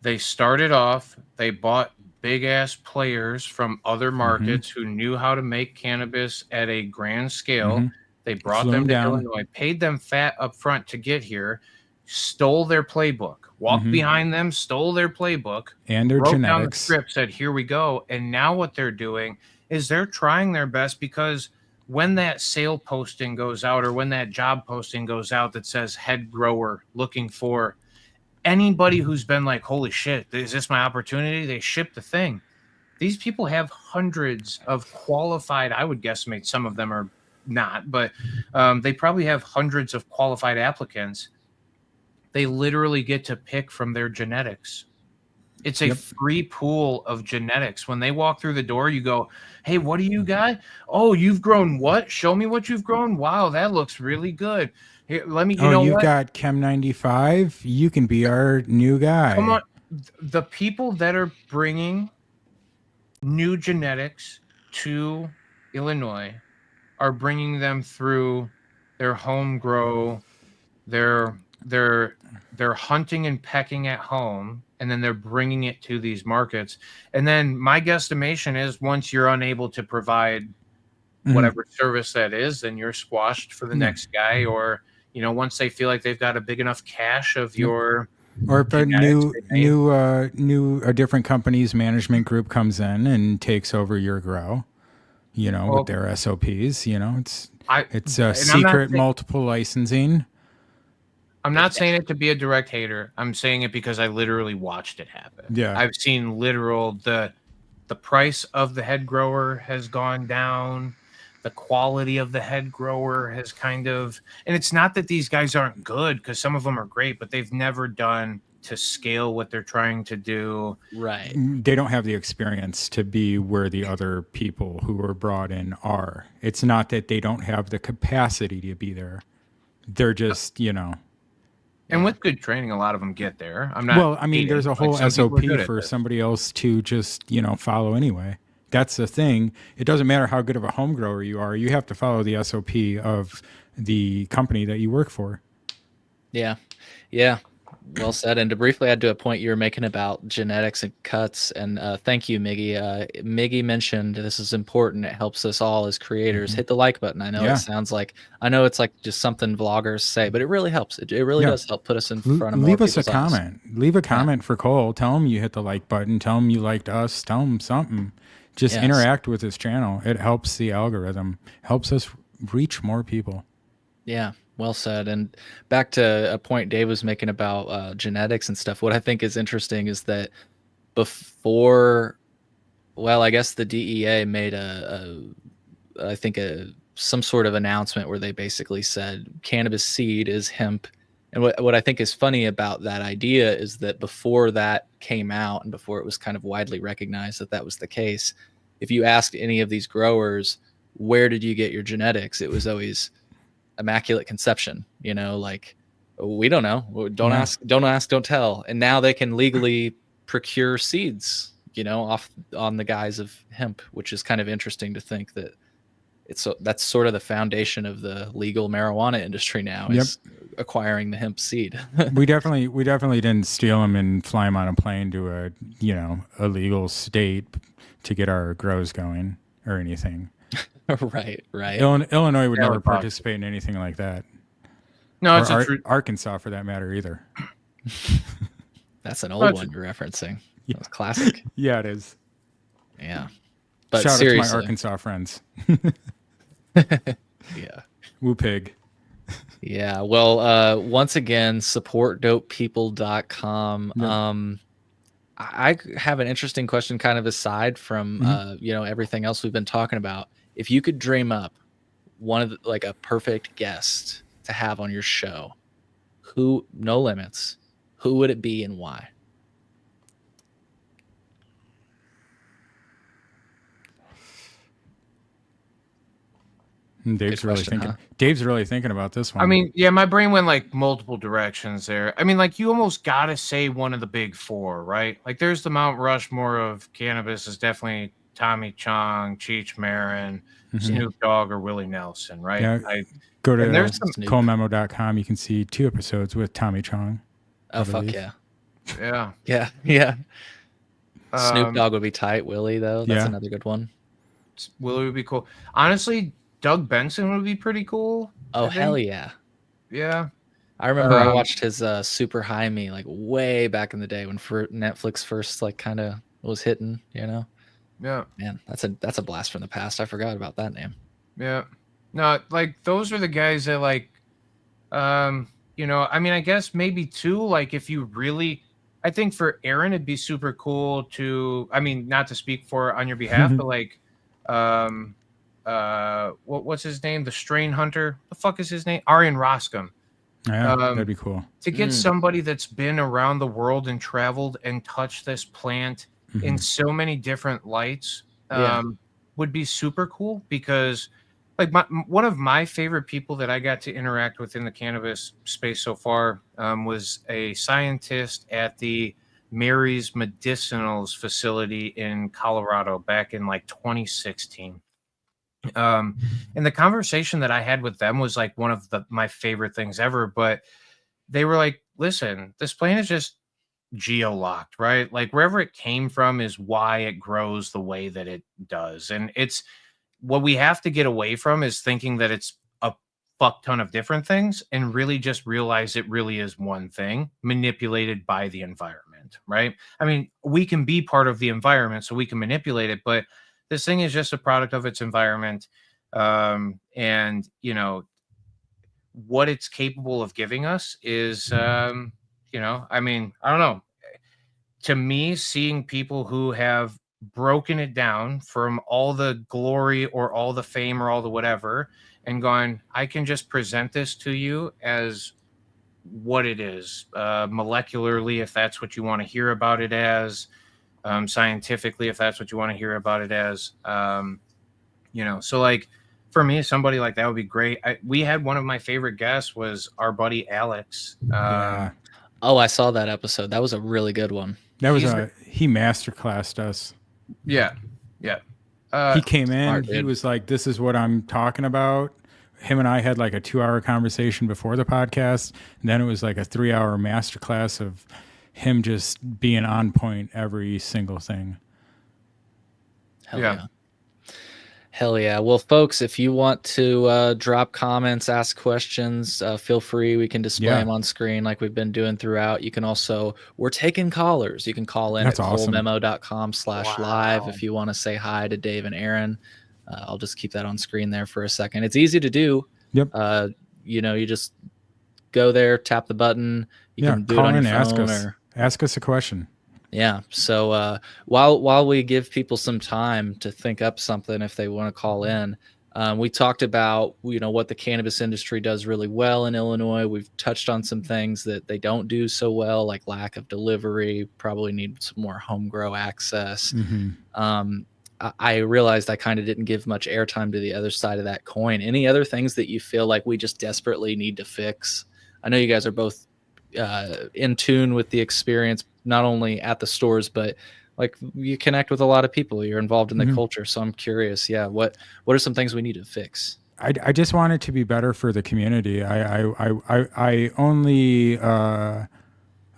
they started off, they bought big ass players from other markets who knew how to make cannabis at a grand scale. They brought Flew them them to down. Illinois, paid them fat up front to get here, stole their playbook, walked behind them, stole their playbook, And their wrote down the genetics. script, said, here we go. And now what they're doing is they're trying their best, because when that sale posting goes out or when that job posting goes out that says head grower looking for anybody who's been like, holy shit, is this my opportunity? They ship the thing. These people have hundreds of qualified, I would guesstimate some of them are not, but they probably have hundreds of qualified applicants. They literally get to pick from their genetics. It's a free pool of genetics. When they walk through the door, you go, hey, what do you got? Oh, you've grown what? Show me what you've grown. Wow, that looks really good. Here, let me, You've what? got Chem 95. You can be our new guy. Come on. The people that are bringing new genetics to Illinois are bringing them through their home grow, their hunting and pecking at home, and then they're bringing it to these markets. And then my guesstimation is once you're unable to provide whatever service that is, then you're squashed for the next guy, or once they feel like they've got a big enough cache of your Or if a genetics a different company's management group comes in and takes over your grow, with their SOPs, it's a secret multiple licensing. I'm not saying it to be a direct hater. I'm saying it because I literally watched it happen. Yeah. I've seen the price of the head grower has gone down. The quality of the head grower has and it's not that these guys aren't good, because some of them are great, but they've never done to scale what they're trying to do. Right. They don't have the experience to be where the other people who were brought in are. It's not that they don't have the capacity to be there. They're just, And with good training, a lot of them get there. I'm not. Well, I mean, hating. there's a whole some people are SOP good at for this. somebody else to just, follow anyway. that's the thing. It doesn't matter how good of a home grower you are. You have to follow the SOP of the company that you work for. Yeah. Yeah. Well said. And to briefly add to a point you were making about genetics and cuts, and thank you, Miggy. Miggy mentioned this is important. It helps us all as creators. Hit the like button. I know Yeah. it sounds like, I know it's like just something vloggers say, but it really helps. It really Yeah. does help put us in front of more Leave us a people's eyes. comment. Leave a comment for Cole. Tell him you hit the like button. Tell him you liked us. Tell him something. Just Yes. interact with his channel. It helps the algorithm. Helps us reach more people. Yeah, well said. And back to a point Dave was making about genetics and stuff. What I think is interesting is that before, well, I guess the DEA made some sort of announcement where they basically said cannabis seed is hemp. And what I think is funny about that idea is that before that came out and before it was kind of widely recognized that that was the case, if you asked any of these growers, where did you get your genetics? It was always immaculate conception, you know, like, we don't know. Don't ask, don't tell. And now they can legally procure seeds, you know, on the guise of hemp, which is kind of interesting to think that that's sort of the foundation of the legal marijuana industry now, is acquiring the hemp seed. we definitely didn't steal them and fly them on a plane to a legal state to get our grows going or anything. Right. Illinois would Yeah, never we're fine. participate in anything like that. No, it's Or a true. Arkansas for that matter either. That's an old one you're referencing. That's classic. Yeah, it is. Yeah. But Shout out seriously, to my Arkansas friends. yeah. Woo pig. Yeah. Well, once again, supportdopepeople.com. I have an interesting question kind of aside from, everything else we've been talking about. If you could dream up like a perfect guest to have on your show, no limits, who would it be and why? Dave's Good really question, thinking. huh? Dave's really thinking about this one. I mean, yeah, my brain went like multiple directions there. I mean, like, you almost gotta say one of the big four, right? Like, there's the Mount Rushmore of cannabis is definitely Tommy Chong, Cheech Marin, Snoop Dogg, or Willie Nelson, right? Yeah. Go to and there's some- ColeMemo.com. You can see 2 episodes with Tommy Chong. Oh, fuck believe. yeah. Yeah. Yeah. Snoop Um, Dogg would be tight. Willie, though. That's Yeah. another good one. Willie would be cool. Honestly, Doug Benson would be pretty cool. Oh, I think. hell yeah. Yeah. I remember I Um, watched his Super High Me like way back in the day when Netflix first like kind of was hitting, you know? Yeah. Man, that's a blast from the past. I forgot about that name. Yeah. No, like, those are the guys that, like, I mean, I guess maybe two, like, if you really, I think for Aaron, it'd be super cool to, I mean, not to speak for on your behalf, but like, what's his name? The Strain Hunter. The fuck is his name? Aryan Roscom. Yeah, that'd be cool. To get somebody that's been around the world and traveled and touched this plant in so many different lights would be super cool, because like one of my favorite people that I got to interact with in the cannabis space so far was a scientist at the Mary's Medicinals facility in Colorado back in like 2016. And the conversation that I had with them was like one of my favorite things ever. But they were like, listen, this plant is just geo-locked, right? Like, wherever it came from is why it grows the way that it does. And it's what we have to get away from is thinking that it's a fuck ton of different things, and really just realize it really is one thing manipulated by the environment, right? I mean, we can be part of the environment, so we can manipulate it, but this thing is just a product of its environment. And, you know, what it's capable of giving us is, I mean, I don't know. To me, seeing people who have broken it down from all the glory or all the fame or all the whatever and gone, I can just present this to you as what it is, molecularly, if that's what you want to hear about it as, scientifically, if that's what you want to hear about it as, so like for me, somebody like that would be great. We had one of my favorite guests was our buddy Alex. Oh, I saw that episode. That was a really good one. That was he masterclassed us. Yeah. He came in, smart, he dude. was like, this is what I'm talking about. Him and I had like a 2-hour conversation before the podcast. And then it was like a 3-hour masterclass of him just being on point every single thing. Hell Yeah. yeah. Hell yeah. Well, folks, if you want to drop comments, ask questions, feel free. We can display Yeah. them on screen like we've been doing throughout. You can also, we're taking callers. You can call in That's at awesome. colememo.com/live if you want to say hi to Dave and Aaron. I'll just keep that on screen there for a second. It's easy to do. Yep. You know, you just go there, tap the button. You Yeah. can do Call it on in, your ask phone us. or Ask us a question. yeah. So while we give people some time to think up something if they want to call in, we talked about what the cannabis industry does really well in Illinois. We've touched on some things that they don't do so well, like lack of delivery. Probably need some more home grow access. I realized I kind of didn't give much airtime to the other side of that coin. Any other things that you feel like we just desperately need to fix? I know you guys are both in tune with the experience, not only at the stores, but like you connect with a lot of people. You're involved in the culture, so I'm curious. Yeah, what are some things we need to fix? I just want it to be better for the community. I only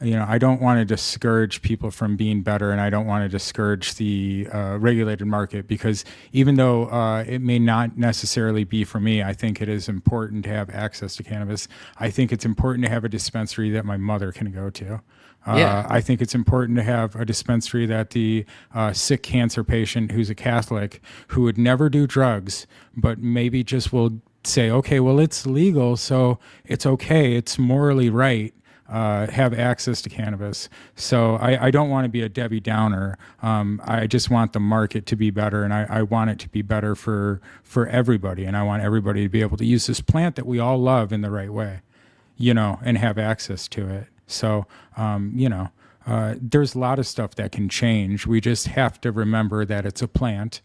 I don't want to discourage people from being better, and I don't want to discourage the regulated market, because even though it may not necessarily be for me, I think it is important to have access to cannabis. I think it's important to have a dispensary that my mother can go to. I think it's important to have a dispensary that the sick cancer patient who's a Catholic, who would never do drugs, but maybe just will say, okay, well, it's legal, so it's okay, it's morally right, have access to cannabis. So I don't want to be a Debbie Downer. I just want the market to be better, and I want it to be better for everybody, and I want everybody to be able to use this plant that we all love in the right way, and have access to it. So, there's a lot of stuff that can change. We just have to remember that it's a plant,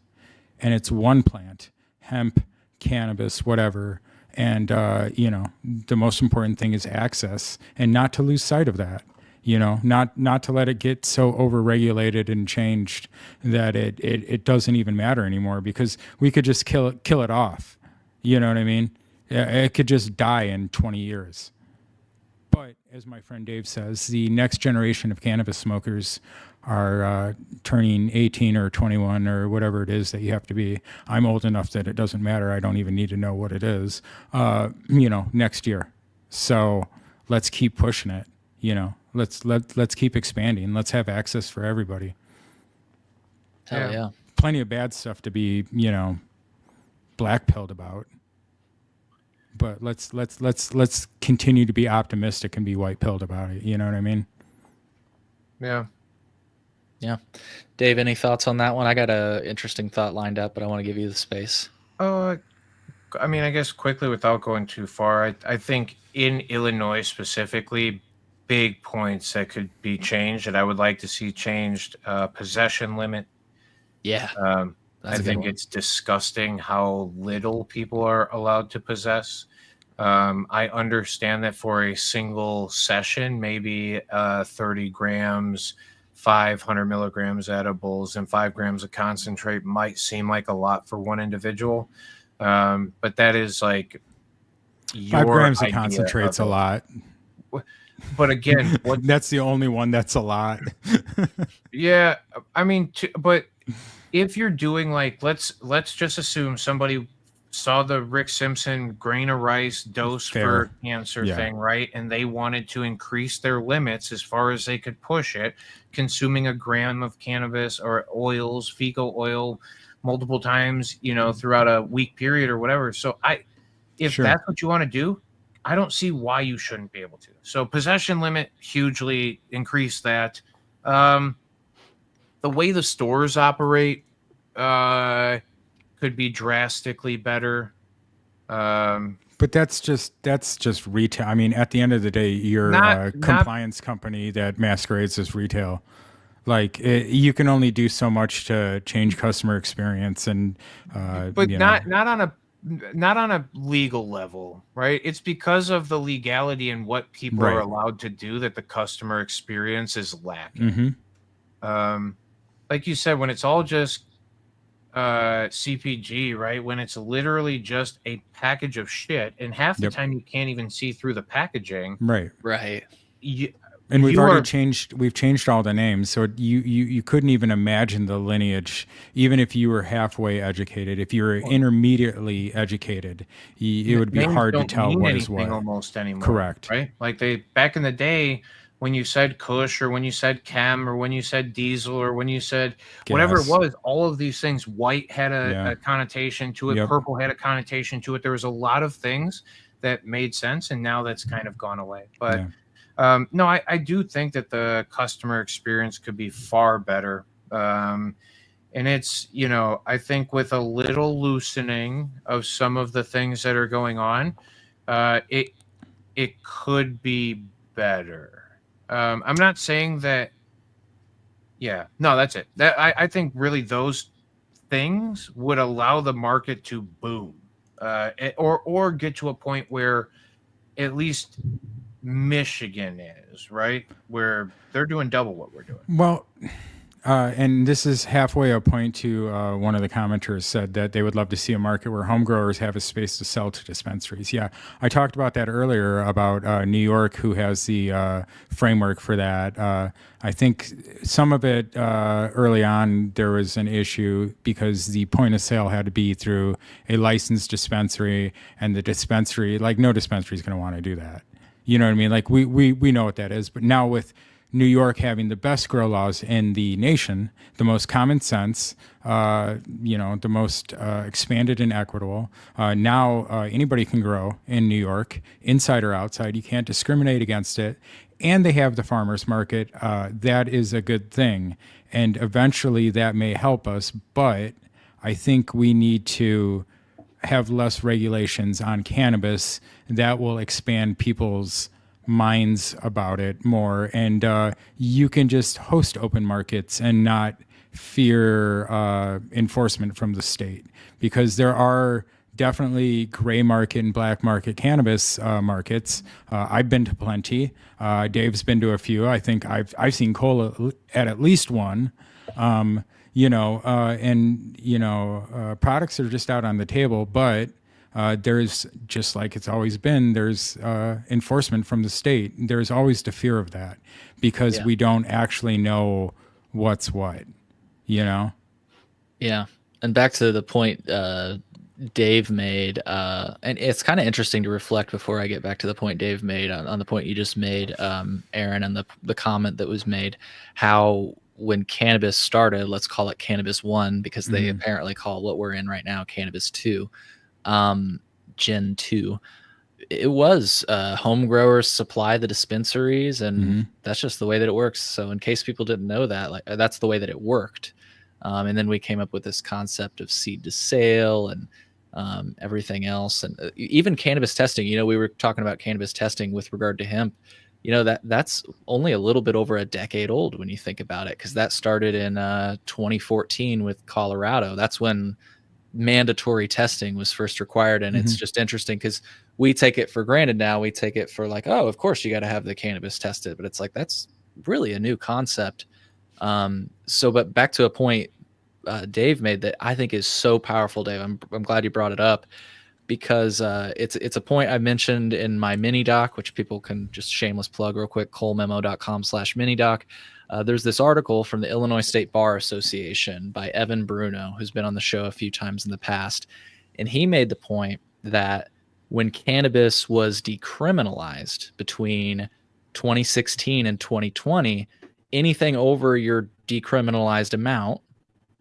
and it's one plant, hemp, cannabis, whatever. And, the most important thing is access, and not to lose sight of that, not to let it get so overregulated and changed that it doesn't even matter anymore, because we could just kill it off. You know what I mean? It could just die in 20 years. But as my friend Dave says, the next generation of cannabis smokers are turning 18 or 21 or whatever it is that you have to be. I'm old enough that it doesn't matter. I don't even need to know what it is, next year. So let's keep pushing it. Let's keep expanding. Let's have access for everybody. Hell yeah. Plenty of bad stuff to be, black-pilled about. But let's continue to be optimistic and be white-pilled about it. You know what I mean? Yeah. Yeah. Dave, any thoughts on that one? I got a interesting thought lined up, but I want to give you the space. I guess quickly without going too far, I think in Illinois specifically, big points that could be changed that I would like to see changed. Possession limit. Yeah. I think it's disgusting how little people are allowed to possess. I understand that for a single session, maybe 30 grams, 500 milligrams edibles, and 5 grams of concentrate might seem like a lot for one individual. But that is like 5 grams of concentrate's a lot. But again, that's the only one that's a lot. Yeah, but if you're doing let's just assume somebody saw the Rick Simpson grain of rice dose for cancer thing, right? And they wanted to increase their limits as far as they could push it, consuming a gram of cannabis or oils, fecal oil, multiple times, throughout a week period or whatever. So if that's what you want to do, I don't see why you shouldn't be able to. So possession limit, hugely increase that. The way the stores operate could be drastically better. But that's just retail. I mean, at the end of the day, you're a compliance company that masquerades as retail. You can only do so much to change customer experience, and not on a legal level, right? It's because of the legality and what people are allowed to do that the customer experience is lacking. Mm-hmm. Like you said, when it's all just CPG, right? When it's literally just a package of shit, and half the Yep. time you can't even see through the packaging. Right. Right. And we've You already are- changed. We've changed all the names, so you couldn't even imagine the lineage, even if you were halfway educated. If you were intermediately educated, it would be names hard to don't tell mean what is anything what. almost anymore. Correct. Right? Like back in the day, when you said Kush or when you said Chem or when you said Diesel or when you said whatever it Gas. was, all of these things, white had a connotation to it, Yep. purple had a connotation to it. There was a lot of things that made sense, and now that's kind of gone away. But no, I do think that the customer experience could be far better. And it's, I think with a little loosening of some of the things that are going on, it could be better. I'm not saying that. Yeah, no, that's it. I think really those things would allow the market to boom, or get to a point where at least Michigan is, right, where they're doing double what we're doing. Well, and this is halfway a point to one of the commenters said that they would love to see a market where home growers have a space to sell to dispensaries. Yeah, I talked about that earlier about New York, who has the framework for that. I think some of it early on, there was an issue because the point of sale had to be through a licensed dispensary, and the dispensary, like no dispensary is going to want to do that. You know what I mean? Like we know what that is, but now with New York having the best grow laws in the nation, the most common sense, the most expanded and equitable. Now anybody can grow in New York, inside or outside. You can't discriminate against it. And they have the farmers market. That is a good thing. And eventually that may help us. But I think we need to have less regulations on cannabis that will expand people's minds about it more, and you can just host open markets and not fear enforcement from the state, because there are definitely gray market and black market cannabis markets. I've been to plenty. Dave's been to a few. I think I've seen Cole at least one. Products are just out on the table, but there's, just like it's always been, there's enforcement from the state. There's always the fear of that because we don't actually know what's what, Yeah. And back to the point Dave made, and it's kind of interesting to reflect before I get back to the point Dave made on the point you just made, Aaron, and the comment that was made, how when cannabis started, let's call it Cannabis 1, because they apparently call what we're in right now Cannabis 2. Gen 2, it was home growers supply the dispensaries, and that's just the way that it works. So in case people didn't know that, like, that's the way that it worked. And then we came up with this concept of seed to sale and everything else, and even cannabis testing. We were talking about cannabis testing with regard to hemp. That's only a little bit over a decade old when you think about it, because that started in 2014 with Colorado. That's when mandatory testing was first required. And it's just interesting because we take it for granted now. We take it for like, oh, of course you got to have the cannabis tested, but it's like, that's really a new concept. But back to a point Dave made that I think is so powerful, Dave. I'm glad you brought it up, because it's a point I mentioned in my mini doc, which people can just shameless plug real quick, colememo.com/mini doc. There's this article from the Illinois State Bar Association by Evan Bruno, who's been on the show a few times in the past. And he made the point that when cannabis was decriminalized between 2016 and 2020, anything over your decriminalized amount,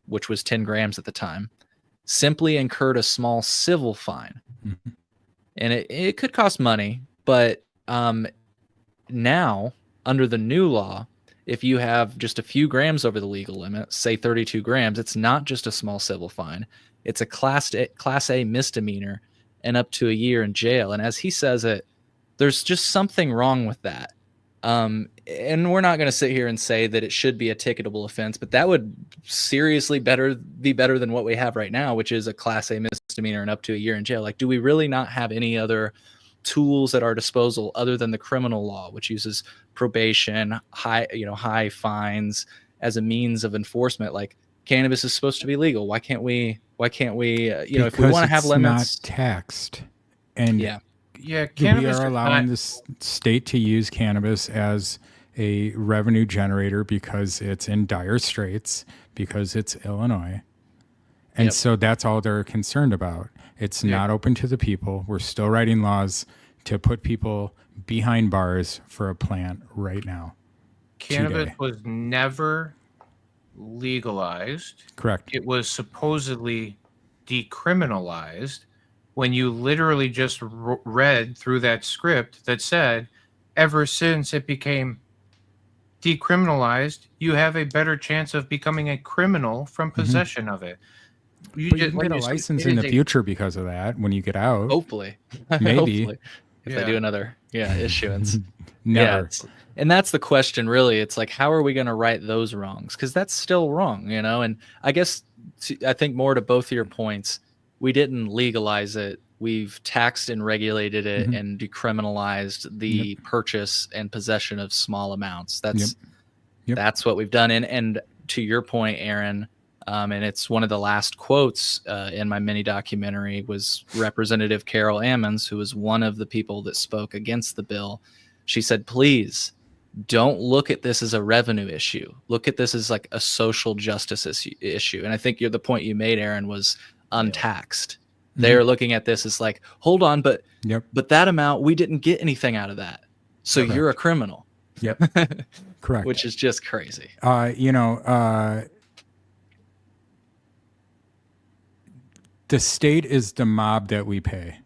which was 10 grams at the time, simply incurred a small civil fine. And it could cost money, but now under the new law, if you have just a few grams over the legal limit, say 32 grams, it's not just a small civil fine. It's a class A misdemeanor and up to a year in jail. And as he says it, there's just something wrong with that. And we're not going to sit here and say that it should be a ticketable offense, but that would seriously be better than what we have right now, which is a class A misdemeanor and up to a year in jail. Like, do we really not have any other tools at our disposal other than the criminal law, which uses probation, high fines as a means of enforcement? Like, cannabis is supposed to be legal. Why can't we if we want to have it's limits, not taxed, and yeah, Yeah, we cannabis are is allowing not- the state to use cannabis as a revenue generator because it's in dire straits, because it's Illinois. And Yep. so that's all they're concerned about. It's not open to the people. We're still writing laws to put people behind bars for a plant right now. Cannabis today. was never legalized. Correct. It was supposedly decriminalized when you literally just read through that script that said, ever since it became decriminalized, you have a better chance of becoming a criminal from possession of it. But you can when get a you say license it in is the a- future because of that when you get out. hopefully, Maybe. hopefully, if they Yeah. do another issuance. Never. it's- and that's the question, really. It's like, how are we going to right those wrongs? Because that's still wrong, And I guess I think more to both of your points, we didn't legalize it. We've taxed and regulated it Mhm. and decriminalized the purchase and possession of small amounts. That's Yep. that's what we've done. And to your point, Aaron, and it's one of the last quotes in my mini documentary was Representative Carol Ammons, who was one of the people that spoke against the bill. She said, please don't look at this as a revenue issue. Look at this as like a social justice issue. And I think the point you made, Aaron, was untaxed. They're looking at this as like, hold on, but that amount, we didn't get anything out of that. So Correct. you're a criminal. Yep. Correct. Which is just crazy. The state is the mob that we pay.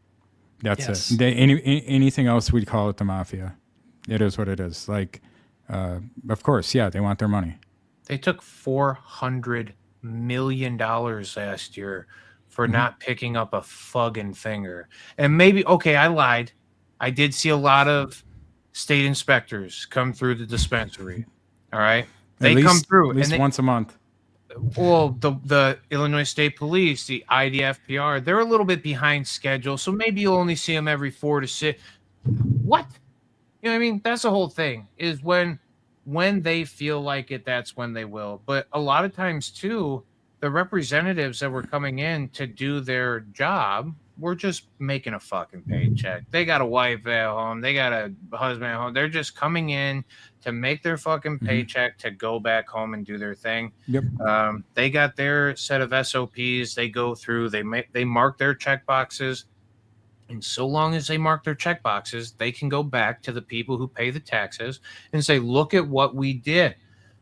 That's Yes. it. Anything else, we'd call it the mafia. It is what it is. Like, of course, they want their money. They took $400 million last year for not picking up a fucking finger. And maybe, okay, I lied. I did see a lot of state inspectors come through the dispensary. All right. They At least, come through at least and once a month. well, the Illinois State Police, the IDFPR, they're a little bit behind schedule. So maybe you'll only see them every 4 to 6. What? You know what I mean? That's the whole thing, is when they feel like it, that's when they will. But a lot of times too, the representatives that were coming in to do their job were just making a fucking paycheck. They got a wife at home. They got a husband at home. They're just coming in to make their fucking paycheck to go back home and do their thing. Yep. They got their set of SOPs. They go through, they mark their check boxes. And so long as they mark their check boxes, they can go back to the people who pay the taxes and say, look at what we did.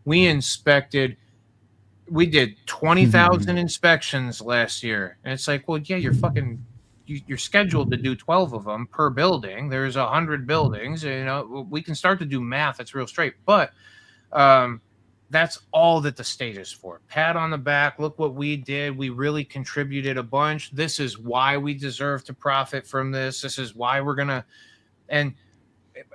We did 20,000 inspections last year. And it's like, well, yeah, you're scheduled to do 12 of them per building. There's 100 buildings. We can start to do math. That's real straight. But that's all that the state is for. Pat on the back. Look what we did. We really contributed a bunch. This is why we deserve to profit from this. This is why we're going to. And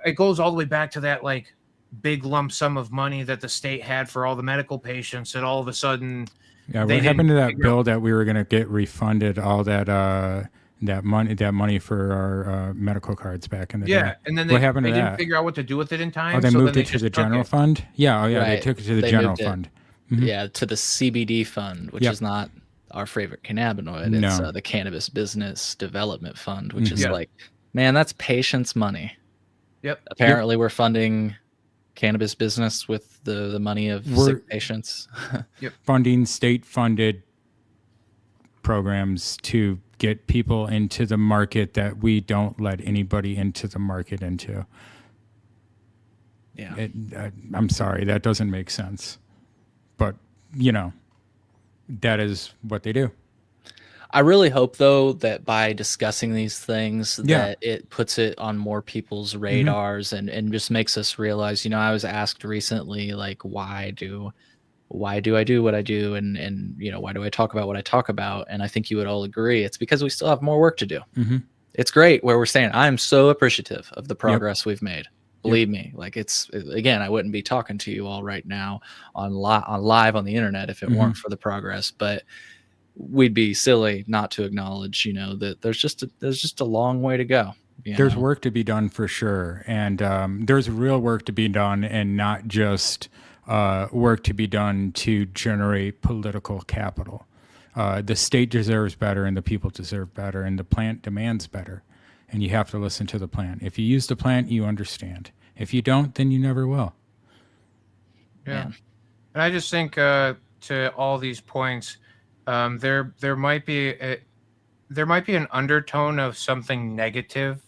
it goes all the way back to that, like, big lump sum of money that the state had for all the medical patients that all of a sudden. Yeah, they what happened to didn't that figure bill that we were going to get refunded all that money for our medical cards back in the day? Yeah, and then what happened they to didn't that? figure out what to do with it in time. Oh, they so moved then it to just the took general it. fund? Yeah, they Right. took it to the They general moved it. fund. Yeah, to the CBD fund, which Yep. is not our favorite cannabinoid. No. It's the Cannabis Business Development Fund, which is Yeah. like, man, that's patients' money. Yep. Apparently, we're funding cannabis business with the money of We're- sick patients. Funding state-funded programs to get people into the market that we don't let anybody into the market into. Yeah. I'm sorry, that doesn't make sense. But, that is what they do. I really hope, though, that by discussing these things, Yeah. that it puts it on more people's radars and just makes us realize. I was asked recently, like, why do I do what I do, and why do I talk about what I talk about? And I think you would all agree it's because we still have more work to do. Mhm. It's great where we're saying I'm so appreciative of the progress we've made. Believe me, like again, I wouldn't be talking to you all right now on live on the internet if it weren't for the progress. But we'd be silly not to acknowledge, that there's just a long way to go. There's work to be done for sure. And there's real work to be done, and not just work to be done to generate political capital. The state deserves better, and the people deserve better, and the plant demands better. And you have to listen to the plant. If you use the plant, you understand. If you don't, then you never will. Yeah. Man. And I just think to all these points, there might be an undertone of something negative,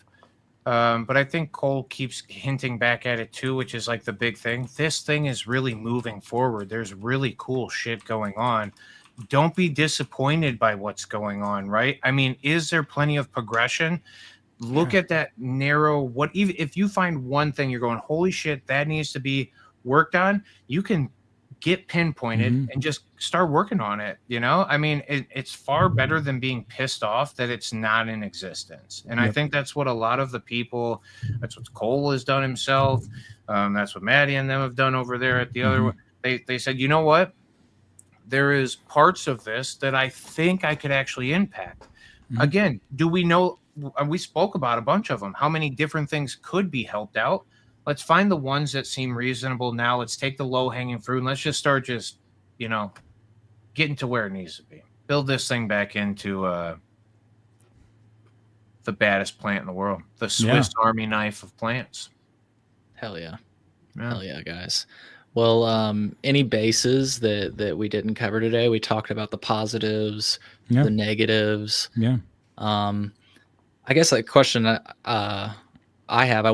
but I think Cole keeps hinting back at it too, which is like the big thing. This thing is really moving forward. There's really cool shit going on. Don't be disappointed by what's going on, right? I mean, is there plenty of progression? Look at that narrow. Even if you find one thing, you're going, holy shit, that needs to be worked on. You can get pinpointed and just start working on it. You know, I mean, it's far better than being pissed off that it's not in existence. And I think that's what a lot of the people, that's what Cole has done himself. That's what Maddie and them have done over there at the other one. They said, you know what? There is parts of this that I think I could actually impact. Again, do we know? We spoke about a bunch of them. How many different things could be helped out? Let's find the ones that seem reasonable now. Let's take the low-hanging fruit and let's just start getting to where it needs to be. Build this thing back into the baddest plant in the world, the Swiss Army knife of plants. Hell yeah. Hell yeah, guys. Well, any bases that we didn't cover today? We talked about the positives, the negatives. Yeah. I guess a question I have, I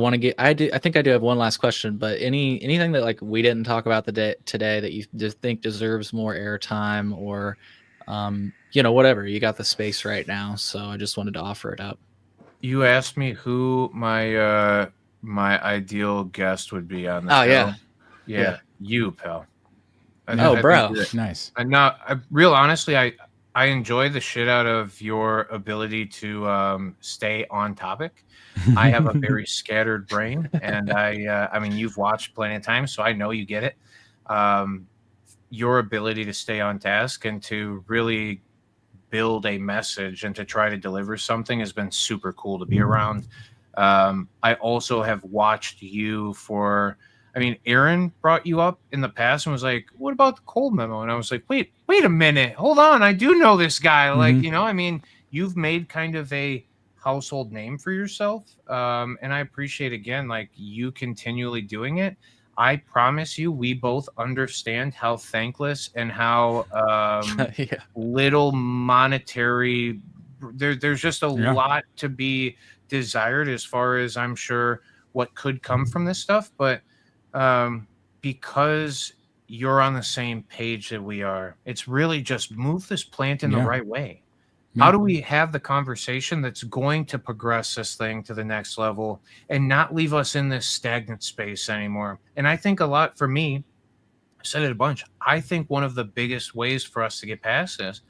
think I do have one last question, but anything that like we didn't talk about today that you just think deserves more airtime, or whatever, you got the space right now, so I just wanted to offer it up. You asked me who my ideal guest would be on the show. Yeah, you, pal. Bro, nice. And now, real honestly, I enjoy the shit out of your ability to stay on topic. I have a very scattered brain, and I mean, you've watched plenty of times, so I know you get it. Your ability to stay on task and to really build a message and to try to deliver something has been super cool to be around. I also have watched you for, I mean, Aaron brought you up in the past and was like, what about the Cole Memo? And I was like, wait a minute. Hold on. I do know this guy. Like, I mean, you've made kind of a household name for yourself. And I appreciate, again, like you continually doing it. I promise you, we both understand how thankless and how little monetary, there's just a lot to be desired as far as I'm sure what could come from this stuff. But because you're on the same page that we are, it's really just move this plant in the right way. How do we have the conversation that's going to progress this thing to the next level and not leave us in this stagnant space anymore? And I think a lot, for me, I said it a bunch, I think one of the biggest ways for us to get past this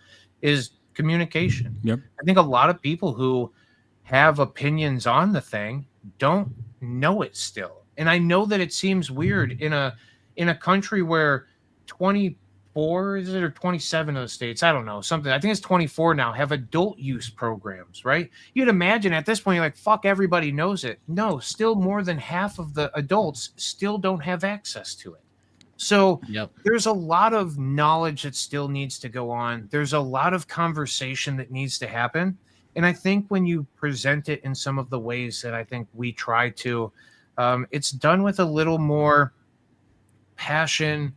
is communication. I think a lot of people who have opinions on the thing don't know it still. And I know that it seems weird in a country where 24, is it, or 27 of the states, I don't know, something, I think it's 24 now, have adult use programs, right? You'd imagine at this point, you're like, fuck, everybody knows it. No, still more than half of the adults still don't have access to it. So there's a lot of knowledge that still needs to go on. There's a lot of conversation that needs to happen. And I think when you present it in some of the ways that I think we try to, it's done with a little more passion.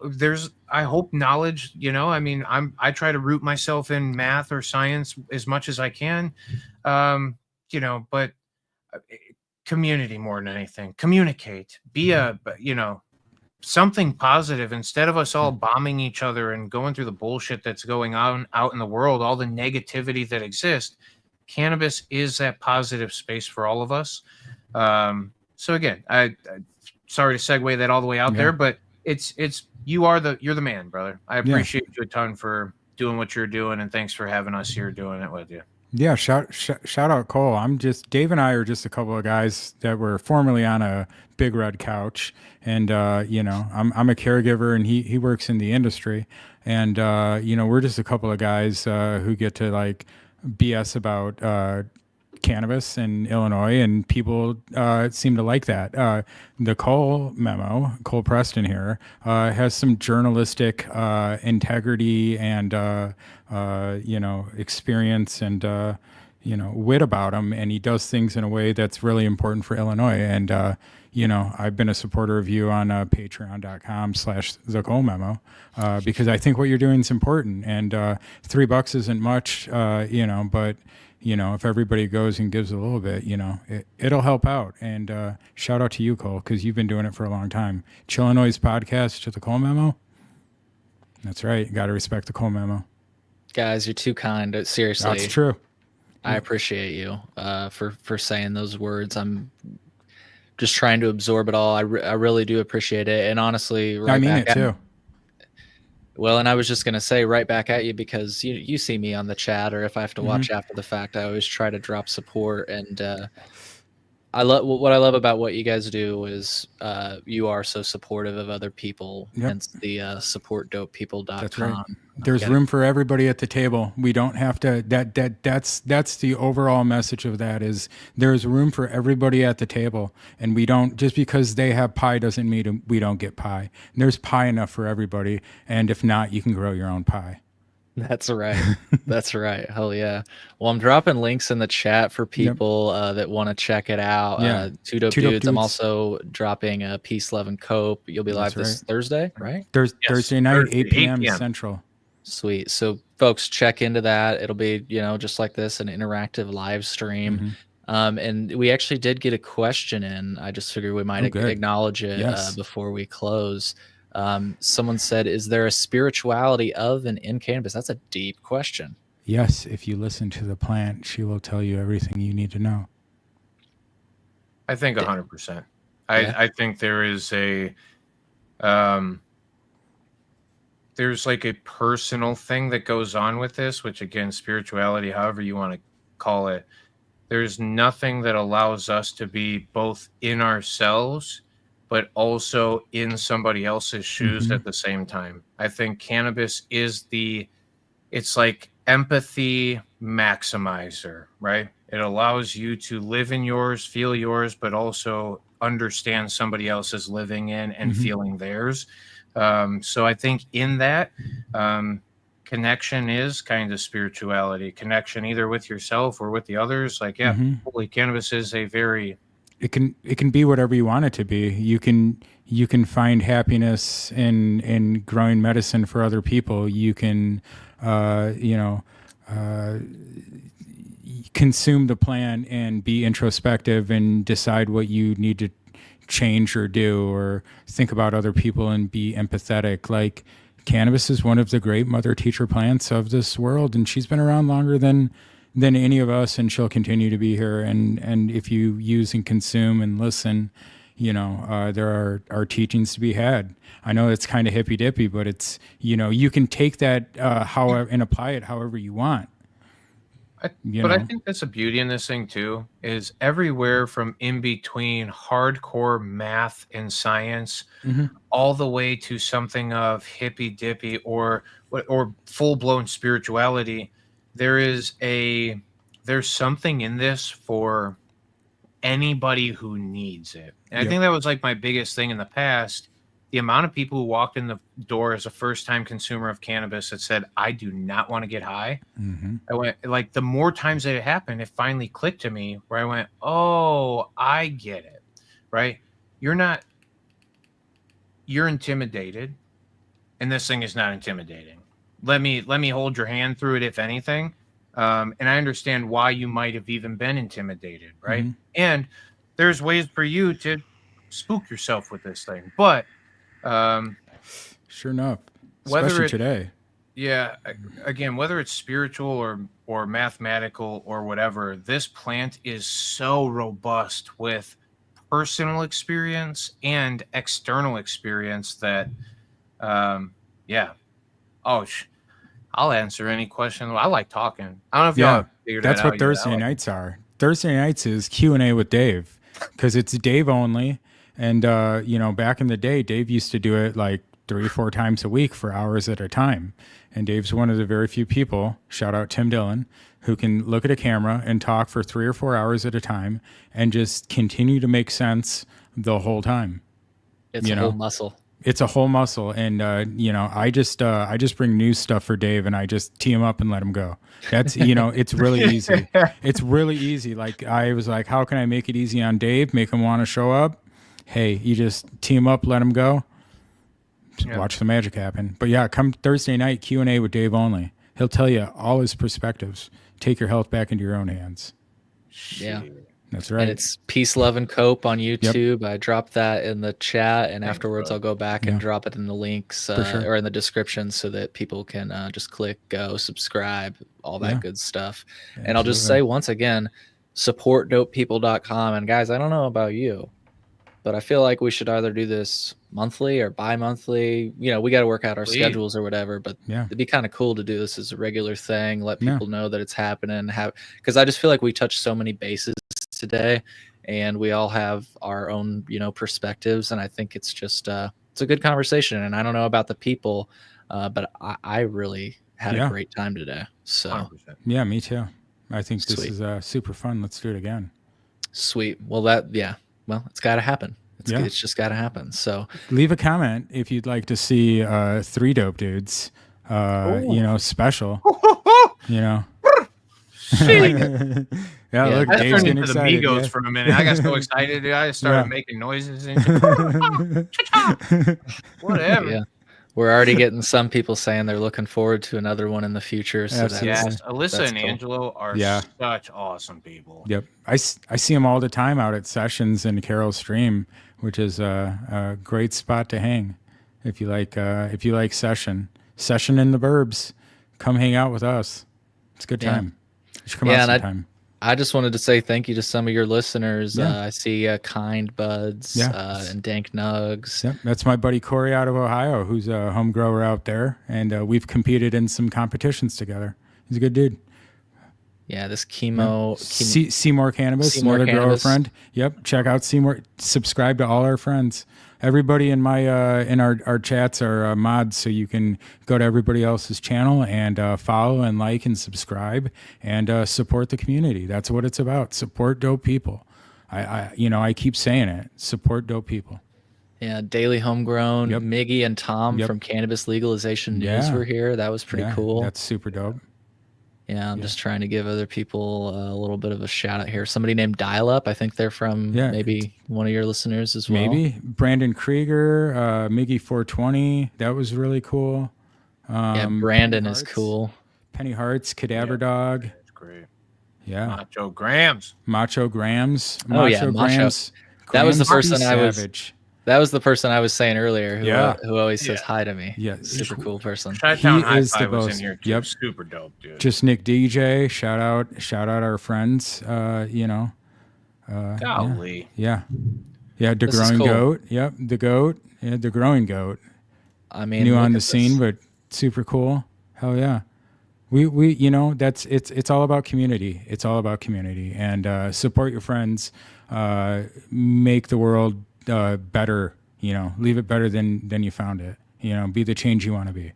There's, I hope, knowledge, I mean, I try to root myself in math or science as much as I can, but community more than anything. Communicate, be something positive instead of us all bombing each other and going through the bullshit that's going on out in the world, all the negativity that exists. Cannabis is that positive space for all of us. So again, I sorry to segue that all the way out there, but it's you're the man, brother. I appreciate you a ton for doing what you're doing, and thanks for having us here doing it with you. Yeah, shout out Cole. Dave and I are just a couple of guys that were formerly on a big red couch, and I'm a caregiver, and he works in the industry, and we're just a couple of guys who get to like BS about cannabis in Illinois, and people seem to like that. The Cole memo, Cole Preston here, has some journalistic integrity and experience and wit about him, and he does things in a way that's really important for Illinois. And I've been a supporter of you on patreon.com/the Cole memo because I think what you're doing is important, and $3 isn't much, but if everybody goes and gives a little bit, it'll help out. And shout out to you, Cole, because you've been doing it for a long time. Chillinois podcast to the Cole memo. That's right. You got to respect the Cole memo. Guys, you're too kind. Seriously. That's true. I appreciate you for saying those words. I'm just trying to absorb it all. I really do appreciate it. And honestly, I mean it too. Well, and I was just going to say right back at you, because you see me on the chat, or if I have to watch after the fact, I always try to drop support. And what I love about what you guys do is you are so supportive of other people. Yep. Hence the supportdopepeople.com. That's right. There's room for everybody at the table. We don't have to. That's the overall message of that is there's room for everybody at the table, and we don't, just because they have pie doesn't mean we don't get pie. There's pie enough for everybody, and if not, you can grow your own pie. That's right. That's right. Hell yeah. Well, I'm dropping links in the chat for people that want to check it out. Yeah. Two Dope Dudes. I'm also dropping Peace, Love, and Cope. You'll be live this Thursday, right? Thursday night, 8 p.m. Central. Sweet. So folks, check into that. It'll be, just like this, an interactive live stream. And we actually did get a question in. I just figured we might acknowledge it before we close. Someone said, is there a spirituality of and in cannabis? That's a deep question. Yes. If you listen to the plant, she will tell you everything you need to know. I think 100%. I think there is there's like a personal thing that goes on with this, which again, spirituality, however you want to call it, there's nothing that allows us to be both in ourselves but also in somebody else's shoes at the same time. I think cannabis is it's like empathy maximizer, right? It allows you to live in yours, feel yours, but also understand somebody else's living in and feeling theirs. So I think in that, connection is kind of spirituality, connection either with yourself or with the others. Like, holy, cannabis is a very... It can be whatever you want it to be. You can find happiness in growing medicine for other people. You can, consume the plant and be introspective and decide what you need to change or do, or think about other people and be empathetic. Like, cannabis is one of the great mother teacher plants of this world, and she's been around longer than any of us, and she'll continue to be here. And if you use and consume and listen, there are teachings to be had. I know it's kind of hippy dippy, but it's, you can take that however and apply it however you want. I think that's a beauty in this thing too, is everywhere from in between hardcore math and science all the way to something of hippy dippy or full blown spirituality. There's something in this for anybody who needs it. And I think that was like my biggest thing in the past. The amount of people who walked in the door as a first-time consumer of cannabis that said, I do not want to get high. I went, like, the more times that it happened, it finally clicked to me where I went, oh, I get it, right? You're intimidated, and this thing is not intimidating. Let me hold your hand through it, if anything. And I understand why you might have even been intimidated, right? And there's ways for you to spook yourself with this thing. But sure enough, especially today. Yeah, again, whether it's spiritual or mathematical or whatever, this plant is so robust with personal experience and external experience that, I'll answer any question. I like talking. I don't know if y'all figured that's that what out Thursday yet. nights are. Thursday nights is Q&A with Dave, because it's Dave only. And, back in the day, Dave used to do it like 3 or 4 times a week for hours at a time. And Dave's one of the very few people, shout out Tim Dillon, who can look at a camera and talk for 3 or 4 hours at a time and just continue to make sense the whole time. It's a whole muscle. It's a whole muscle. And, I just bring new stuff for Dave and I just tee him up and let him go. That's, it's really easy. It's really easy. Like I was like, how can I make it easy on Dave? Make him want to show up. Hey, you just tee him up, let him go. Watch the magic happen. But yeah, come Thursday night, Q&A with Dave only. He'll tell you all his perspectives. Take your health back into your own hands. Yeah. That's right. And it's Peace, Love, and Cope on YouTube. I dropped that in the chat, and afterwards I'll go back and drop it in the links or in the description so that people can just click go, subscribe, all that good stuff. Yeah, and I'll just say once again, support dopepeople.com. And guys, I don't know about you, but I feel like we should either do this monthly or bi-monthly. We got to work out our schedules or whatever, but it'd be kind of cool to do this as a regular thing. Let people know that it's happening. Because I just feel like we touched so many bases today, and we all have our own, perspectives. And I think it's just, it's a good conversation. And I don't know about the people, but I really had a great time today. So 100%. Yeah, me too. I think this is super fun. Let's do it again. Sweet. Well, it's got to happen. It's just got to happen. So leave a comment if you'd like to see 3 dope dudes, special, Look, Dave's I turned getting into the excited. Migos for a minute. I got so excited, dude. I just started making noises. Whatever. Yeah. We're already getting some people saying they're looking forward to another one in the future. So Alyssa and cool. Angelo are such awesome people. Yep. I see them all the time out at sessions in Carol's stream, which is a great spot to hang. If you like session in the burbs, come hang out with us. It's a good time. You should come out sometime. I just wanted to say thank you to some of your listeners. I see Kind Buds and Dank Nugs. Yep. That's my buddy Corey out of Ohio, who's a home grower out there, and we've competed in some competitions together. He's a good dude. Yeah, this Seymour Cannabis, another grower friend. Yep, check out Seymour. Subscribe to all our friends. Everybody in my in our chats are mods, so you can go to everybody else's channel and follow and like and subscribe and support the community. That's what it's about. Support dope people. I keep saying it. Support dope people. Yeah, Daily Homegrown. Miggy and Tom from Cannabis Legalization News were here. That was pretty cool. That's super dope. Yeah, I'm just trying to give other people a little bit of a shout out here. Somebody named Dial Up. I think they're from maybe one of your listeners as well. Maybe Brandon Krieger, Miggy 420. That was really cool. Brandon is cool. Penny Hearts, Cadaver Dog. That's great. Yeah. Macho Grams. Macho Grams. Macho. That was the person That was the person I was saying earlier who always says hi to me. Yeah. Super cool person. Chi-Town High Five was in here too. Yep. Super dope, dude. Just Nick DJ. Shout out our friends. Golly. Yeah. The Growing Goat. Yep. The Goat. Yeah, the Growing Goat. I mean, new on the scene, but super cool. Hell yeah. We it's all about community. It's all about community, and support your friends. Make the world better, leave it better than you found it, be the change you want to be.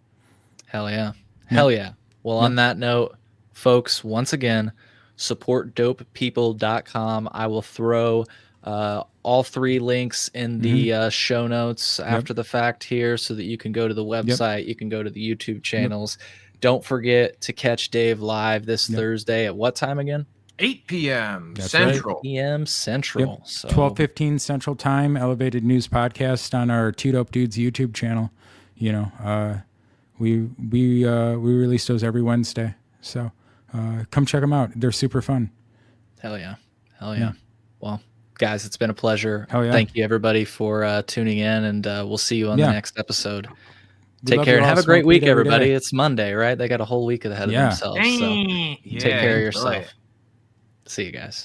Hell yeah. Well, on that note, folks, once again, support dopepeople.com. I will throw all 3 links in the show notes after the fact here so that you can go to the website, you can go to the YouTube channels. Don't forget to catch Dave live this Thursday at what time again? 8 p.m. Central. 8 p.m. Central. So 12:15 Central Time. Elevated News Podcast on our Two Dope Dudes YouTube channel. We release those every Wednesday. So come check them out. They're super fun. Hell yeah. Well, guys, it's been a pleasure. Hell yeah. Thank you everybody for tuning in, and we'll see you on the next episode. Take care and have a great week, everybody. It's Monday, right? They got a whole week ahead of themselves. So take care of yourself. See you guys.